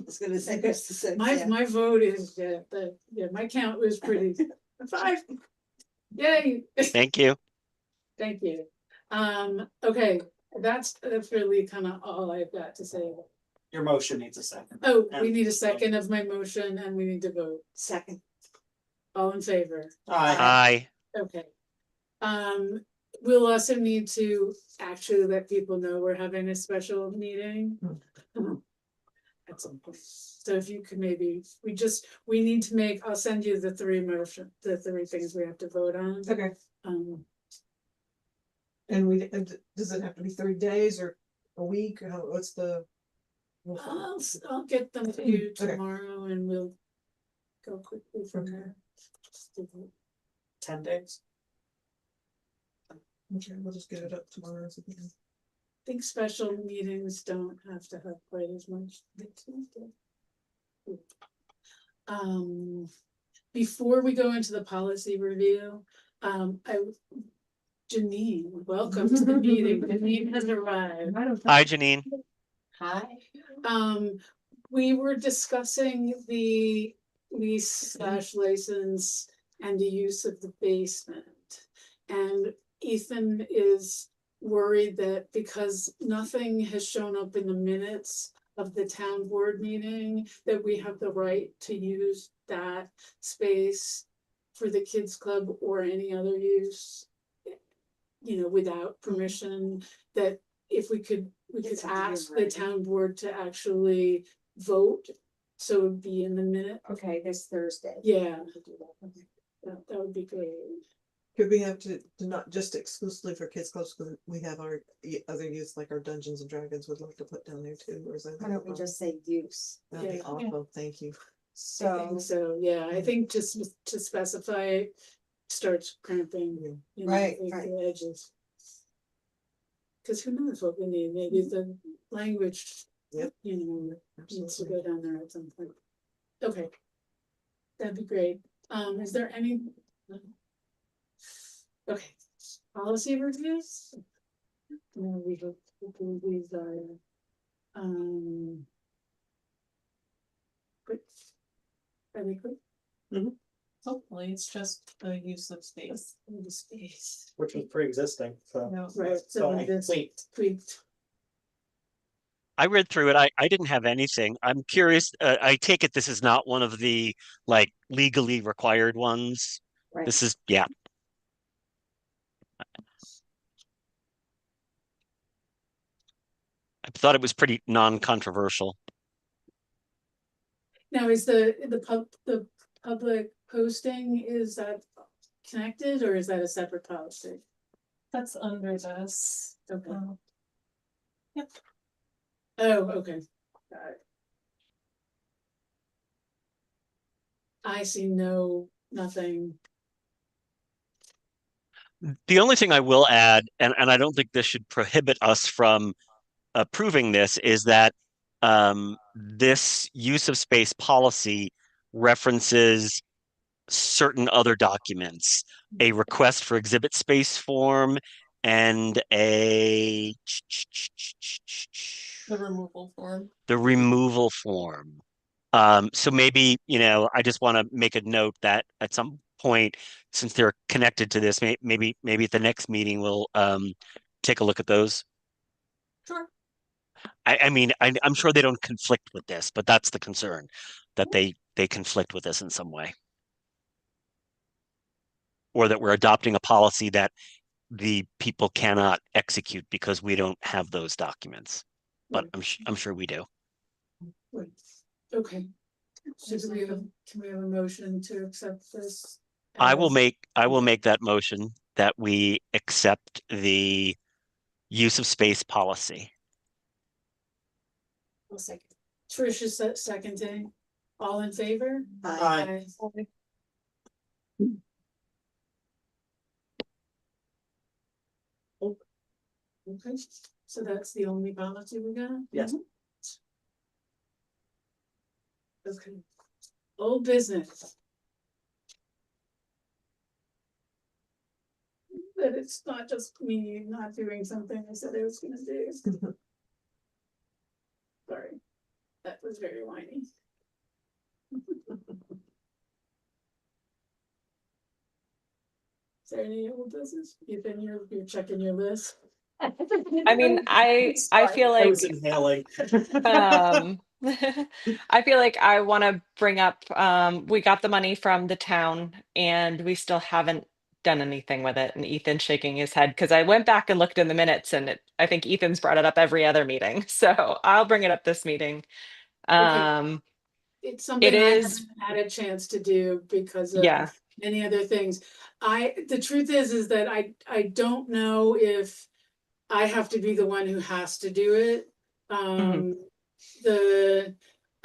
[SPEAKER 7] was gonna say that's the same.
[SPEAKER 1] My vote is, my count was pretty, 5. Yay,
[SPEAKER 4] Thank you.
[SPEAKER 1] thank you. Okay, that's really kind of all I've got to say.
[SPEAKER 2] Your motion needs a second.
[SPEAKER 1] Oh, we need a second of my motion and we need to vote.
[SPEAKER 7] Second.
[SPEAKER 1] All in favor?
[SPEAKER 2] Aye.
[SPEAKER 4] Aye.
[SPEAKER 1] Okay. We'll also need to actually let people know we're having a special meeting. At some point. So if you could maybe, we need to make, I'll send you the 3 things we have to vote on.
[SPEAKER 7] Okay, and does it have to be 30 days or a week, or what's the?
[SPEAKER 1] I'll get them to you
[SPEAKER 7] Okay.
[SPEAKER 1] tomorrow and we'll go quickly from there.
[SPEAKER 2] 10 days.
[SPEAKER 7] Okay, we'll just get it up tomorrow.
[SPEAKER 1] I think special meetings don't have to have quite as much. Before we go into the policy review, Janine, welcome to the meeting. Janine has arrived.
[SPEAKER 4] Hi, Janine.
[SPEAKER 1] Hi. We were discussing the lease/license and the use of the basement. And Ethan is worried that because nothing has shown up in the minutes of the town board meeting, that we have the right to use that space for the kids club or any other use, without permission, that if we could ask the town board to actually vote, so it would be in the minute.
[SPEAKER 3] Okay, this Thursday.
[SPEAKER 1] Yeah, that would be great.
[SPEAKER 7] Could we have to not just exclusively for kids clubs, because we have our other youth, like our Dungeons and Dragons would like to put down there too, or is that?
[SPEAKER 3] Why don't we just say use?
[SPEAKER 7] That'd be
[SPEAKER 1] Yeah.
[SPEAKER 7] awesome, thank you.
[SPEAKER 1] So, yeah, I think just to specify starts cramping.
[SPEAKER 7] Right,
[SPEAKER 1] the
[SPEAKER 7] right.
[SPEAKER 1] edges. Cause who knows what we need, maybe the language.
[SPEAKER 7] Yep.
[SPEAKER 1] Needs to
[SPEAKER 7] Absolutely.
[SPEAKER 1] go down there at some point. Okay. That'd be great. Is there any? Okay, policy reviews? No, these are. Quick. Are they quick?
[SPEAKER 8] Hopefully, it's just the use of space.
[SPEAKER 1] In the space.
[SPEAKER 2] Which was pre-existing, so.
[SPEAKER 8] No.
[SPEAKER 1] Right,
[SPEAKER 2] So
[SPEAKER 1] so
[SPEAKER 2] I
[SPEAKER 1] this
[SPEAKER 2] tweaked.
[SPEAKER 1] tweaked.
[SPEAKER 4] I read through it. I didn't have anything. I'm curious. I take it this is not one of the like legally required ones.
[SPEAKER 3] Right.
[SPEAKER 4] This is, yeah. I thought it was pretty non-controversial.
[SPEAKER 1] Now, is the public posting, is that connected or is that a separate policy?
[SPEAKER 8] That's under this.
[SPEAKER 1] Okay.
[SPEAKER 8] Yep.
[SPEAKER 1] Oh, okay. Got it. I see nothing.
[SPEAKER 4] The only thing I will add, and I don't think this should prohibit us from approving this, is that this use of space policy references certain other documents, a request for exhibit space form and
[SPEAKER 8] The removal form.
[SPEAKER 4] the removal form. So maybe, I just want to make a note that at some point, since they're connected to this, maybe at the next meeting, we'll take a look at those.
[SPEAKER 8] Sure.
[SPEAKER 4] I mean, I'm sure they don't conflict with this, but that's the concern, that they conflict with this in some way. Or that we're adopting a policy that the people cannot execute because we don't have those documents. But I'm sure we do.
[SPEAKER 1] Wait, okay. So can we have a motion to accept this?
[SPEAKER 4] I will
[SPEAKER 1] as-
[SPEAKER 4] make that motion that we accept the use of space policy.
[SPEAKER 3] I'll second.
[SPEAKER 1] Tricia seconding, all in favor?
[SPEAKER 2] Aye.
[SPEAKER 1] Okay, so that's the only policy we got?
[SPEAKER 2] Yes.
[SPEAKER 1] Okay. Old business. But it's not just me not doing something I said I was gonna do. Sorry, that was very whiny. Is there any old business? You're checking your list?
[SPEAKER 5] I mean, I feel
[SPEAKER 2] I
[SPEAKER 5] like
[SPEAKER 2] was inhaling.
[SPEAKER 5] um I feel like I want to bring up we got the money from the town and we still haven't done anything with it, and Ethan's shaking his head because I went back and looked in the minutes and I think Ethan's brought it up every other meeting. So I'll bring it up this meeting.
[SPEAKER 1] It's
[SPEAKER 5] It
[SPEAKER 1] something I haven't
[SPEAKER 5] is,
[SPEAKER 1] had a chance to do because
[SPEAKER 5] yeah.
[SPEAKER 1] of many other things. The truth is that I don't know if I have to be the one who has to do it.
[SPEAKER 5] Mhm.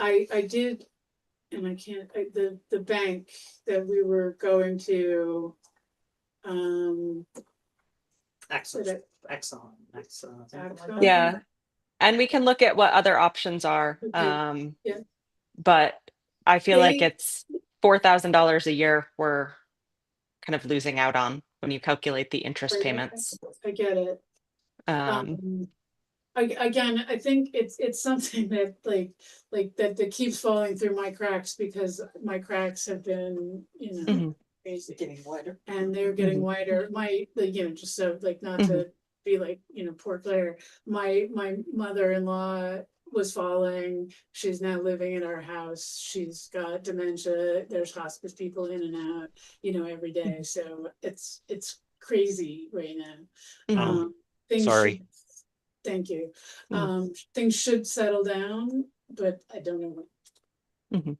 [SPEAKER 1] I did, and I can't, the bank that we were going to,
[SPEAKER 2] Excellent, excellent, excellent.
[SPEAKER 1] Axon?
[SPEAKER 5] Yeah. And we can look at what other options are.
[SPEAKER 1] Okay, yeah.
[SPEAKER 5] But I feel like
[SPEAKER 1] They-
[SPEAKER 5] it's $4,000 a year we're kind of losing out on when you calculate the interest payments.
[SPEAKER 1] I get it.
[SPEAKER 5] Um,
[SPEAKER 1] Again, I think it's something that that keeps falling through my cracks because my cracks have been,
[SPEAKER 5] Mhm.
[SPEAKER 1] crazy.
[SPEAKER 7] Getting wider.
[SPEAKER 1] And they're getting
[SPEAKER 5] Mhm.
[SPEAKER 1] wider. Just so not
[SPEAKER 5] Mhm.
[SPEAKER 1] to be like, poor Claire. My mother-in-law was falling. She's now living in our house. She's got dementia. There's hospice people in and out, every day. So it's crazy right now.
[SPEAKER 5] Mhm.
[SPEAKER 1] Things
[SPEAKER 4] Sorry.
[SPEAKER 1] should, thank you.
[SPEAKER 5] Mhm.
[SPEAKER 1] Things should settle down, but I don't know
[SPEAKER 5] Mhm.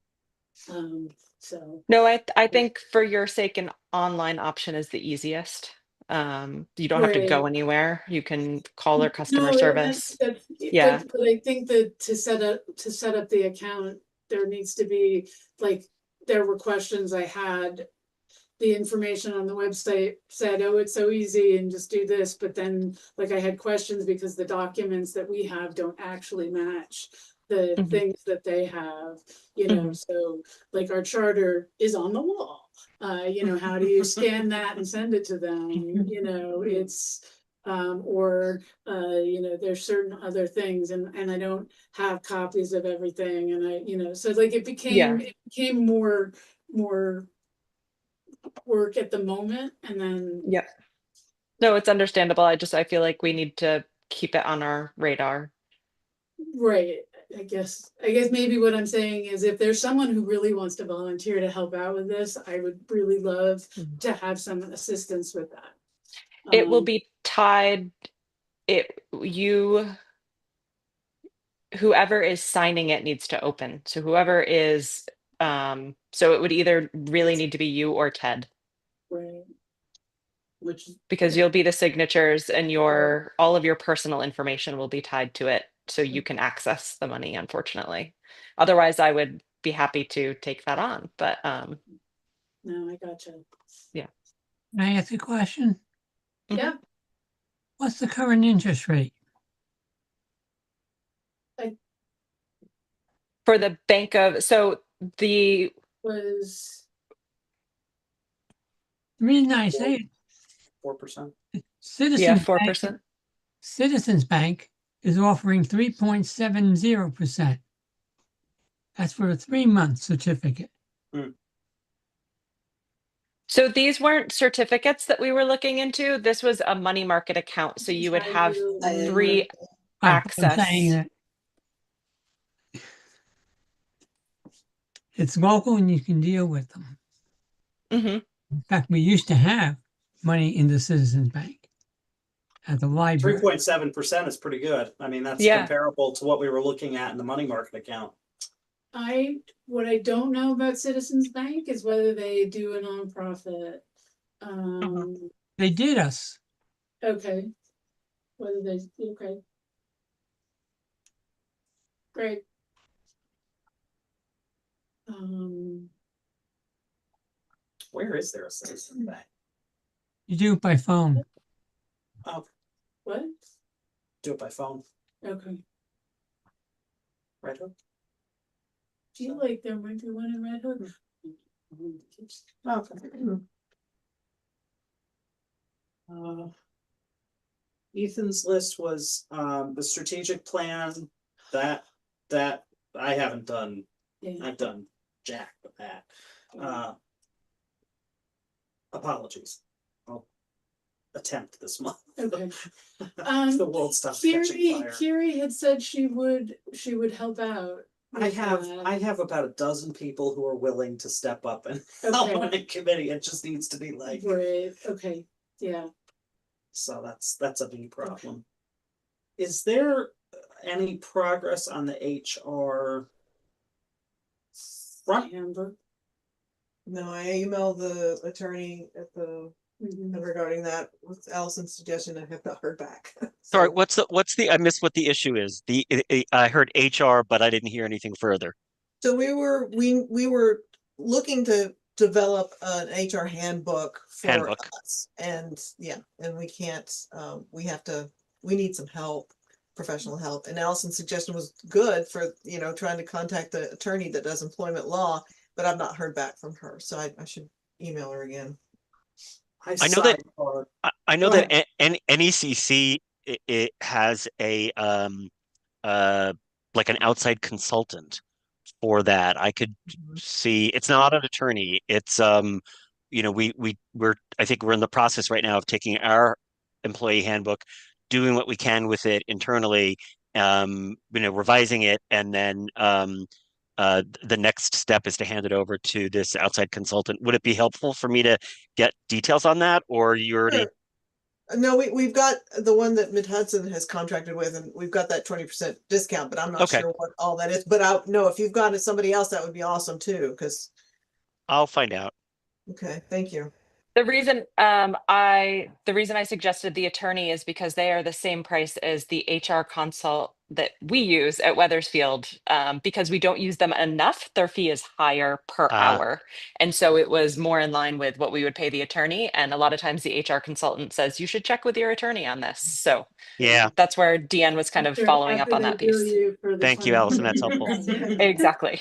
[SPEAKER 1] when. So
[SPEAKER 5] No, I think for your sake, an online option is the easiest. You don't have to go
[SPEAKER 1] right.
[SPEAKER 5] anywhere. You can call their customer
[SPEAKER 1] No,
[SPEAKER 5] service.
[SPEAKER 1] that's,
[SPEAKER 5] Yeah.
[SPEAKER 1] but I think that to set up the account, there needs to be, there were questions I had. The information on the website said, oh, it's so easy and just do this, but then I had questions because the documents that we have don't actually match the
[SPEAKER 5] Mhm.
[SPEAKER 1] things that they have,
[SPEAKER 5] Mhm.
[SPEAKER 1] so our charter is on the wall. How do you scan that and send it to them? It's or there's certain other things, and I don't have copies of everything, and so it
[SPEAKER 5] Yeah.
[SPEAKER 1] became more work at the moment, and then
[SPEAKER 5] Yep. No, it's understandable. I feel like we need to keep it on our radar.
[SPEAKER 1] right. I guess maybe what I'm saying is if there's someone who really wants to volunteer to help out with this, I would really love
[SPEAKER 5] Mhm.
[SPEAKER 1] to have some assistance with that.
[SPEAKER 5] It will be tied, whoever is signing it needs to open. So whoever is, so it would either really need to be you or Ted,
[SPEAKER 1] Right. Which
[SPEAKER 5] because you'll be the signatures and all of your personal information will be tied to it. So you can access the money, unfortunately. Otherwise, I would be happy to take that on, but
[SPEAKER 1] no, I gotcha.
[SPEAKER 5] yeah.
[SPEAKER 6] Can I ask a question?
[SPEAKER 1] Yeah,
[SPEAKER 6] What's the current interest rate?
[SPEAKER 5] For the bank of, so the,
[SPEAKER 1] was
[SPEAKER 6] The reason I say it,
[SPEAKER 2] 4%.
[SPEAKER 5] yeah,
[SPEAKER 6] Citizens Bank,
[SPEAKER 5] 4%.
[SPEAKER 6] Citizens Bank is offering 3.70%. That's for a 3-month certificate.
[SPEAKER 5] So these weren't certificates that we were looking into. This was a money market account. So you would have free
[SPEAKER 6] Right, but I'm saying
[SPEAKER 5] access.
[SPEAKER 6] that it's local and you can deal with them.
[SPEAKER 5] Mhm.
[SPEAKER 6] In fact, we used to have money in the Citizens Bank at the library.
[SPEAKER 2] 3.7% is pretty good. I mean, that's
[SPEAKER 5] Yeah.
[SPEAKER 2] comparable to what we were looking at in the money market account.
[SPEAKER 1] what I don't know about Citizens Bank is whether they do a nonprofit.
[SPEAKER 6] They did us.
[SPEAKER 1] Okay. Whether they, okay. Great.
[SPEAKER 2] Where is there a Citizen Bank?
[SPEAKER 6] You do it by phone.
[SPEAKER 2] Oh,
[SPEAKER 1] What?
[SPEAKER 2] do it by phone,
[SPEAKER 1] Okay.
[SPEAKER 2] right? Hook?
[SPEAKER 1] feel like there might be one in Red Hook.
[SPEAKER 7] Okay.
[SPEAKER 2] Ethan's list was, the strategic plan, that I haven't done,
[SPEAKER 1] Yeah.
[SPEAKER 2] I've done jack with that. Apologies. I'll attempt this month.
[SPEAKER 1] Okay.
[SPEAKER 2] The world stops catching fire.
[SPEAKER 1] Kiri had said she would help out.
[SPEAKER 2] I
[SPEAKER 1] with
[SPEAKER 2] have
[SPEAKER 1] that.
[SPEAKER 2] about a dozen people who are willing to step up and help on
[SPEAKER 1] Okay.
[SPEAKER 2] a committee. It just needs to be like,
[SPEAKER 1] Right, okay, yeah.
[SPEAKER 2] so that's a big problem. Is there any progress on the HR front?
[SPEAKER 1] Handbook.
[SPEAKER 7] No, I emailed the attorney at the,
[SPEAKER 1] Mhm.
[SPEAKER 7] regarding that with Allison's suggestion. I have not heard back.
[SPEAKER 4] Sorry,
[SPEAKER 7] So-
[SPEAKER 4] what's the, I missed what the issue is. I heard HR, but I didn't hear anything further.
[SPEAKER 7] So we were looking to develop an HR handbook for
[SPEAKER 4] Handbook.
[SPEAKER 7] us. And yeah, and we can't, we need some help, professional help. And Allison's suggestion was good for, trying to contact the attorney that does employment law, but I've not heard back from her. So I should email her again.
[SPEAKER 4] I know that
[SPEAKER 2] sidebar-
[SPEAKER 4] I know
[SPEAKER 2] Go
[SPEAKER 4] that NECC it has a like an outside consultant for that. I could see it's not an attorney. It's we're I think we're in the process right now of taking our employee handbook, doing what we can with it internally, revising it, and then the next step is to hand it over to this outside consultant. Would it be helpful for me to get details on that, or you already?
[SPEAKER 7] Sure. No, we've got the one that Mid Hudson has contracted with, and we've got that 20% discount, but I'm not
[SPEAKER 4] Okay.
[SPEAKER 7] sure what all that is. But I know if you've got somebody else, that would be awesome too, because,
[SPEAKER 4] I'll find out.
[SPEAKER 7] okay, thank you.
[SPEAKER 5] The reason I suggested the attorney is because they are the same price as the HR consult that we use at Weathersfield. Because we don't use them enough, their fee is higher per hour. And so it was more in line with what we would pay the attorney. And a lot of times the HR consultant says, you should check with your attorney on this. So
[SPEAKER 4] Yeah.
[SPEAKER 5] that's where Deanne was kind of
[SPEAKER 1] After-
[SPEAKER 5] following up
[SPEAKER 1] after
[SPEAKER 5] on
[SPEAKER 1] they
[SPEAKER 5] that
[SPEAKER 1] bill
[SPEAKER 5] piece.
[SPEAKER 1] you for the
[SPEAKER 4] Thank you,
[SPEAKER 1] 20
[SPEAKER 4] Allison. That's helpful.
[SPEAKER 5] Exactly.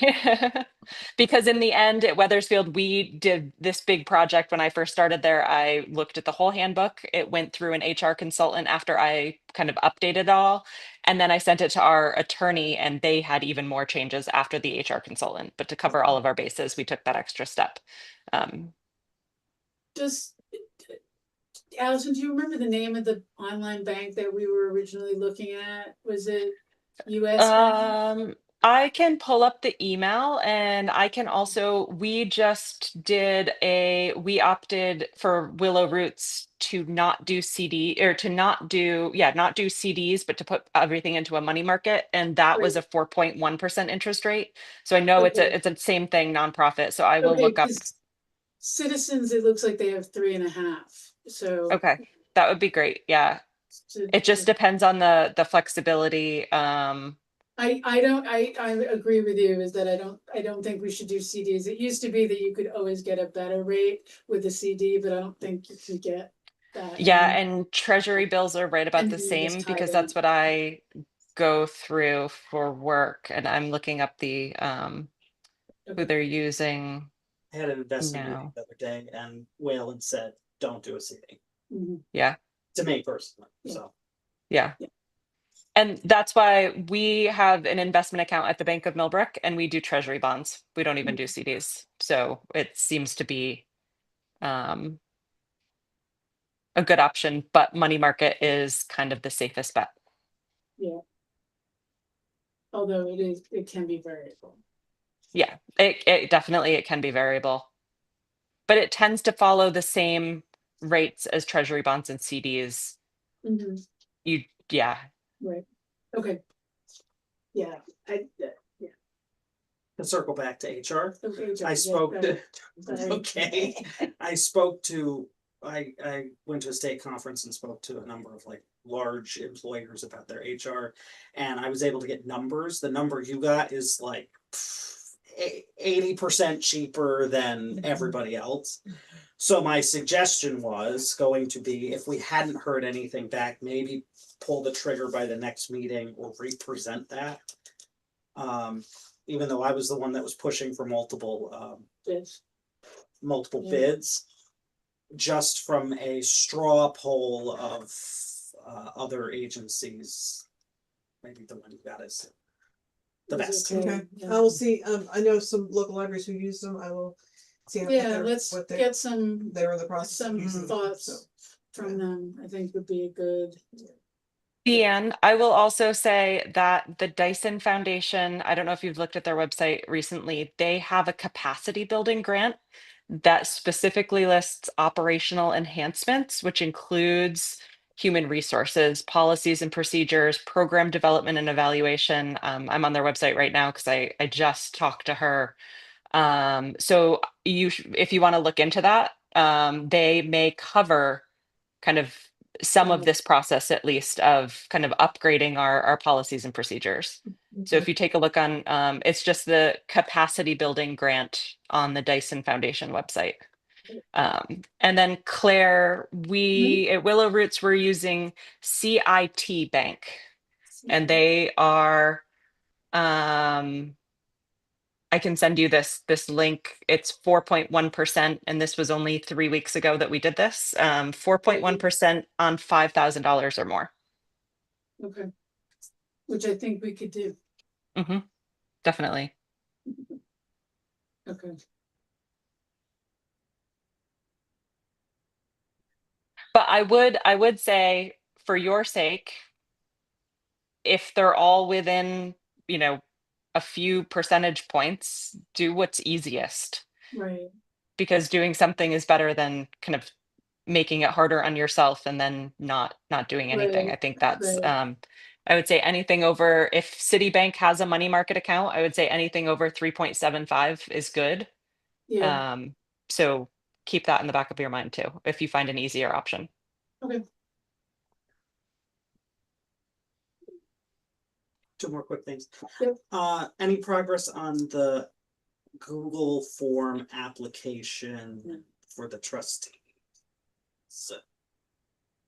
[SPEAKER 5] Because in the end at Weathersfield, we did this big project. When I first started there, I looked at the whole handbook. It went through an HR consultant after I kind of updated it all. And then I sent it to our attorney, and they had even more changes after the HR consultant. But to cover all of our bases, we took that extra step.
[SPEAKER 1] Does, Allison, do you remember the name of the online bank that we were originally looking at? Was it US Bank?
[SPEAKER 5] I can pull up the email, and I can also, we opted for Willow Roots to not do not do CDs, but to put everything into a money market. And that was a 4.1% interest rate. So I know
[SPEAKER 1] Okay.
[SPEAKER 5] it's a same thing, nonprofit. So I will
[SPEAKER 1] Okay,
[SPEAKER 5] look up.
[SPEAKER 1] 'cause Citizens, it looks like they have 3.5, so.
[SPEAKER 5] Okay, that would be great. Yeah. It just depends on the flexibility.
[SPEAKER 1] I agree with you, is that I don't think we should do CDs. It used to be that you could always get a better rate with a CD, but I don't think you can get that.
[SPEAKER 5] Yeah,
[SPEAKER 1] anymore.
[SPEAKER 5] and treasury bills are right about
[SPEAKER 1] And
[SPEAKER 5] the
[SPEAKER 1] then you just
[SPEAKER 5] same
[SPEAKER 1] tie
[SPEAKER 5] because
[SPEAKER 1] them.
[SPEAKER 5] that's what I go through for work, and I'm looking up the who
[SPEAKER 1] Okay.
[SPEAKER 5] they're using.
[SPEAKER 2] I had an investment meeting
[SPEAKER 5] No.
[SPEAKER 2] the other day and Whalen said, don't do a CD,
[SPEAKER 1] Mhm.
[SPEAKER 5] Yeah,
[SPEAKER 2] to me personally,
[SPEAKER 1] Yeah.
[SPEAKER 2] so.
[SPEAKER 5] yeah.
[SPEAKER 1] Yeah.
[SPEAKER 5] And that's why we have an investment account at the Bank of Millbrook, and we do treasury bonds. We don't even do CDs. So it seems to be a good option, but money market is kind of the safest bet.
[SPEAKER 1] Yeah. Although it can be variable.
[SPEAKER 5] Yeah, it definitely, it can be variable, but it tends to follow the same rates as treasury bonds and CDs.
[SPEAKER 1] Mhm.
[SPEAKER 5] Yeah.
[SPEAKER 1] Right, okay. Yeah,
[SPEAKER 2] To circle back to HR,
[SPEAKER 1] okay,
[SPEAKER 2] I spoke to,
[SPEAKER 1] sorry.
[SPEAKER 2] okay, I went to a state conference and spoke to a number of like large employers about their HR. And I was able to get numbers. The number you got is like 80% cheaper than everybody else. So my suggestion was going to be, if we hadn't heard anything back, maybe pull the trigger by the next meeting or represent that. even though I was the one that was pushing for multiple
[SPEAKER 1] Yes. Yeah.
[SPEAKER 2] bids, just from a straw poll of other agencies, maybe the one you got is the
[SPEAKER 1] Is
[SPEAKER 2] best.
[SPEAKER 1] okay.
[SPEAKER 7] Okay,
[SPEAKER 1] Yeah.
[SPEAKER 7] I will see, I know some local libraries who use them, I will see. what
[SPEAKER 1] Yeah,
[SPEAKER 7] they're-
[SPEAKER 1] let's
[SPEAKER 7] what they're-
[SPEAKER 1] get some,
[SPEAKER 7] They were in the process of
[SPEAKER 1] some
[SPEAKER 7] using them, so.
[SPEAKER 1] thoughts from them, I think would be a good.
[SPEAKER 5] Deanne, I will also say that the Dyson Foundation, I don't know if you've looked at their website recently, they have a capacity building grant that specifically lists operational enhancements, which includes human resources, policies and procedures, program development and evaluation. I'm on their website right now because I just talked to her. So if you want to look into that, they may cover kind of some of this process at least of kind of upgrading our policies and procedures. So if you take a look on, it's just the capacity building grant on the Dyson Foundation website. And then Claire, we at Willow Roots, we're using CIT Bank, and they are, I can send you this link. It's 4.1%, and this was only 3 weeks ago that we did this. 4.1% on $5,000 or more.
[SPEAKER 1] Okay. Which I think we could do.
[SPEAKER 5] Definitely.
[SPEAKER 1] Okay.
[SPEAKER 5] But I would say, for your sake, if they're all within, a few percentage points, do what's easiest,
[SPEAKER 1] Right.
[SPEAKER 5] because doing something is better than kind of making it harder on yourself and then not doing anything.
[SPEAKER 1] Right,
[SPEAKER 5] I think that's
[SPEAKER 1] right.
[SPEAKER 5] I would say anything over, if Citibank has a money market account, I would say anything over 3.75 is good.
[SPEAKER 1] Yeah.
[SPEAKER 5] So keep that in the back of your mind too, if you find an easier option.
[SPEAKER 1] Okay.
[SPEAKER 2] Two more quick things.
[SPEAKER 1] Yep.
[SPEAKER 2] Any progress on the Google form application for the trustee? So,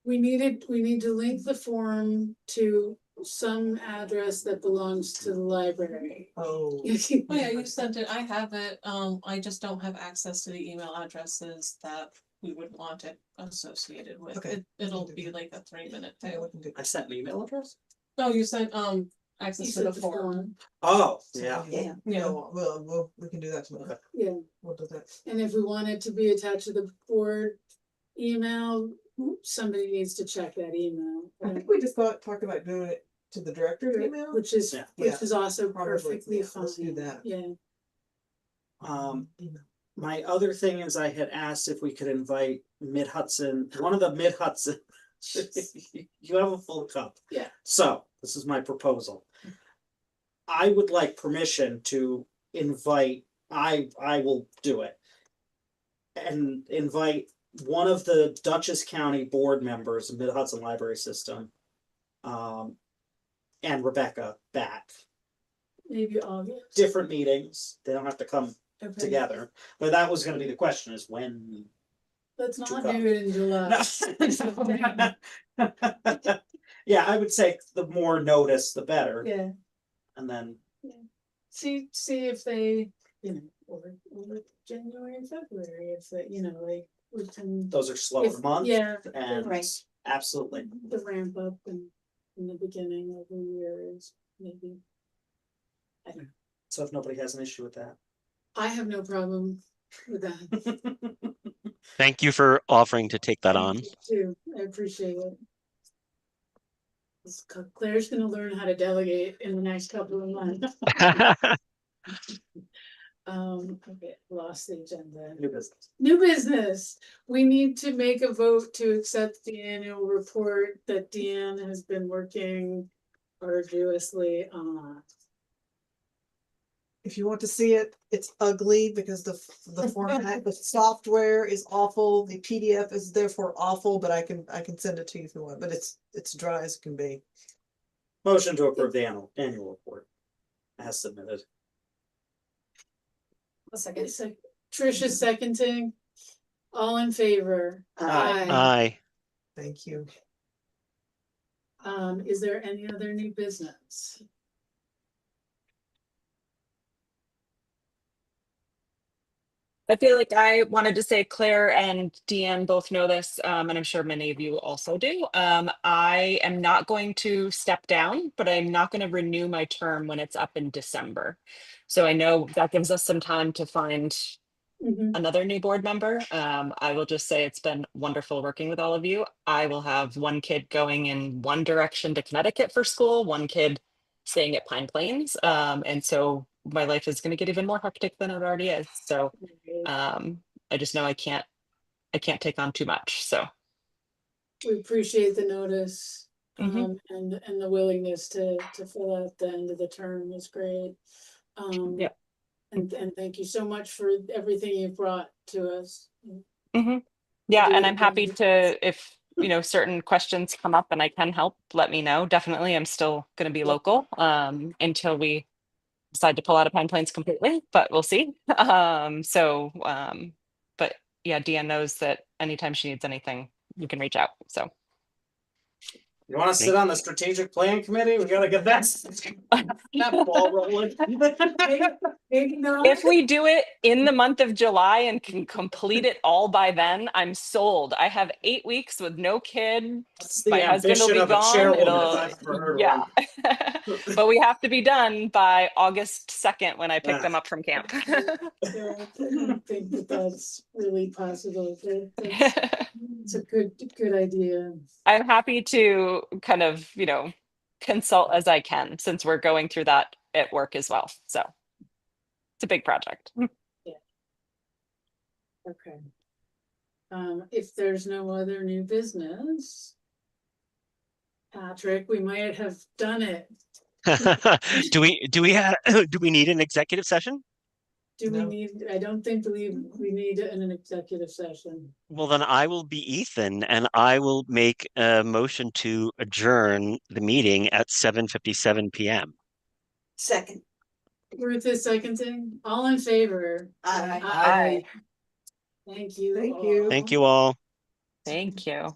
[SPEAKER 1] We need to link the form to some address that belongs to the library.
[SPEAKER 7] Oh.
[SPEAKER 8] Oh yeah, you sent it, I have it, I just don't have access to the email addresses that we would want it associated with.
[SPEAKER 7] Okay.
[SPEAKER 8] It'll be like a 3-minute
[SPEAKER 7] Yeah,
[SPEAKER 8] thing.
[SPEAKER 7] we can do
[SPEAKER 2] I sent an email address?
[SPEAKER 8] Oh, you sent,
[SPEAKER 1] You
[SPEAKER 8] access to
[SPEAKER 1] said
[SPEAKER 8] the form.
[SPEAKER 2] Oh,
[SPEAKER 7] that.
[SPEAKER 2] yeah.
[SPEAKER 3] Yeah.
[SPEAKER 8] Yeah.
[SPEAKER 7] We can do that tomorrow.
[SPEAKER 1] Yeah,
[SPEAKER 7] We'll do that.
[SPEAKER 1] and if we want it to be attached to the board email, somebody needs to check that email.
[SPEAKER 7] I think we just talked about doing it to the director's email.
[SPEAKER 1] Which is,
[SPEAKER 2] Yeah.
[SPEAKER 1] which is also
[SPEAKER 7] Probably,
[SPEAKER 1] perfectly
[SPEAKER 7] yeah,
[SPEAKER 1] fine.
[SPEAKER 7] let's do that.
[SPEAKER 1] Yeah,
[SPEAKER 7] Email.
[SPEAKER 2] My other thing is I had asked if we could invite Mid-Hudson, one of the Mid-Hudson. You have a full cup.
[SPEAKER 1] Yeah.
[SPEAKER 2] So, this is my proposal. I would like permission to invite, I will do it. And invite one of the Dutchess County board members of Mid-Hudson Library System. And Rebecca back.
[SPEAKER 1] maybe August.
[SPEAKER 2] Different meetings, they don't have to come
[SPEAKER 1] Okay.
[SPEAKER 2] together, but that was gonna be the question, is when.
[SPEAKER 1] Let's
[SPEAKER 2] to
[SPEAKER 1] not
[SPEAKER 2] come.
[SPEAKER 1] do it in July.
[SPEAKER 2] Yeah, I would say the more notice, the better,
[SPEAKER 1] Yeah,
[SPEAKER 2] and then,
[SPEAKER 1] see if they, or January and February, if they, like, we can.
[SPEAKER 2] those are slower
[SPEAKER 1] if-
[SPEAKER 2] months.
[SPEAKER 1] Yeah,
[SPEAKER 2] And
[SPEAKER 3] Right.
[SPEAKER 2] absolutely,
[SPEAKER 1] the ramp up in the beginning of the year is maybe.
[SPEAKER 2] so if nobody has an issue with that.
[SPEAKER 1] I have no problem with that
[SPEAKER 4] Thank you for offering to take that on.
[SPEAKER 1] too. I appreciate it. Claire's gonna learn how to delegate in the next couple of months. Okay, lost the agenda.
[SPEAKER 2] New business.
[SPEAKER 1] New business. We need to make a vote to accept the annual report that Deanne has been working arduously on.
[SPEAKER 7] If you want to see it, it's ugly because the format, the software is awful, the PDF is therefore awful, but I can send it to you if you want, but it's dry as it can be.
[SPEAKER 2] Motion to approve the annual report as submitted.
[SPEAKER 3] A second.
[SPEAKER 1] Tricia seconding. All in favor?
[SPEAKER 2] Aye.
[SPEAKER 4] Aye.
[SPEAKER 7] Thank you.
[SPEAKER 1] Is there any other new business?
[SPEAKER 5] I feel like I wanted to say Claire and Deanne both know this, and I'm sure many of you also do. I am not going to step down, but I'm not going to renew my term when it's up in December. So I know that gives us some time to find
[SPEAKER 1] Mhm.
[SPEAKER 5] another new board member. I will just say it's been wonderful working with all of you. I will have one kid going in one direction to Connecticut for school, one kid staying at Pine Plains. And so my life is going to get even more hectic than it already is. So I just know I can't take on too much. So
[SPEAKER 1] We appreciate the notice,
[SPEAKER 5] Mhm.
[SPEAKER 1] and the willingness to fill out the end of the term is great.
[SPEAKER 5] Yep.
[SPEAKER 1] And thank you so much for everything you've brought to us.
[SPEAKER 5] Yeah,
[SPEAKER 1] Do
[SPEAKER 5] and
[SPEAKER 1] it
[SPEAKER 5] I'm happy
[SPEAKER 1] again.
[SPEAKER 5] to, if certain questions come up and I can help, let me know. Definitely, I'm still going to be local until we decide to pull out of Pine Plains completely, but we'll see. But yeah, Deanne knows that anytime she needs anything, you can reach out. So
[SPEAKER 2] You want to sit on the strategic plan committee? We gotta get that ball rolling.
[SPEAKER 1] Maybe not.
[SPEAKER 5] if we do it in the month of July and can complete it all by then, I'm sold. I have 8 weeks with no kid.
[SPEAKER 2] That's the
[SPEAKER 5] My husband will
[SPEAKER 2] ambition
[SPEAKER 5] be
[SPEAKER 2] of a
[SPEAKER 5] gone.
[SPEAKER 2] chairwoman if I've ever heard
[SPEAKER 5] Yeah.
[SPEAKER 2] one.
[SPEAKER 5] But we have to be done by August 2nd when I pick
[SPEAKER 2] Ah.
[SPEAKER 5] them up from camp.
[SPEAKER 1] Yeah, I don't think that that's really possible. It's a good idea.
[SPEAKER 5] I'm happy to kind of, consult as I can since we're going through that at work as well. So it's a big project.
[SPEAKER 1] Okay. If there's no other new business, Patrick, we might have done it.
[SPEAKER 4] Do we do we need an executive session?
[SPEAKER 1] Do we
[SPEAKER 7] No.
[SPEAKER 1] need, I don't think we need an executive session.
[SPEAKER 4] Well, then I will be Ethan and I will make a motion to adjourn the meeting at 7:57 p.m.
[SPEAKER 7] Second.
[SPEAKER 1] Ruth is seconding, all in favor?
[SPEAKER 7] Aye.
[SPEAKER 1] Aye. Thank you.
[SPEAKER 7] Thank you.
[SPEAKER 4] Thank you all.
[SPEAKER 5] Thank you.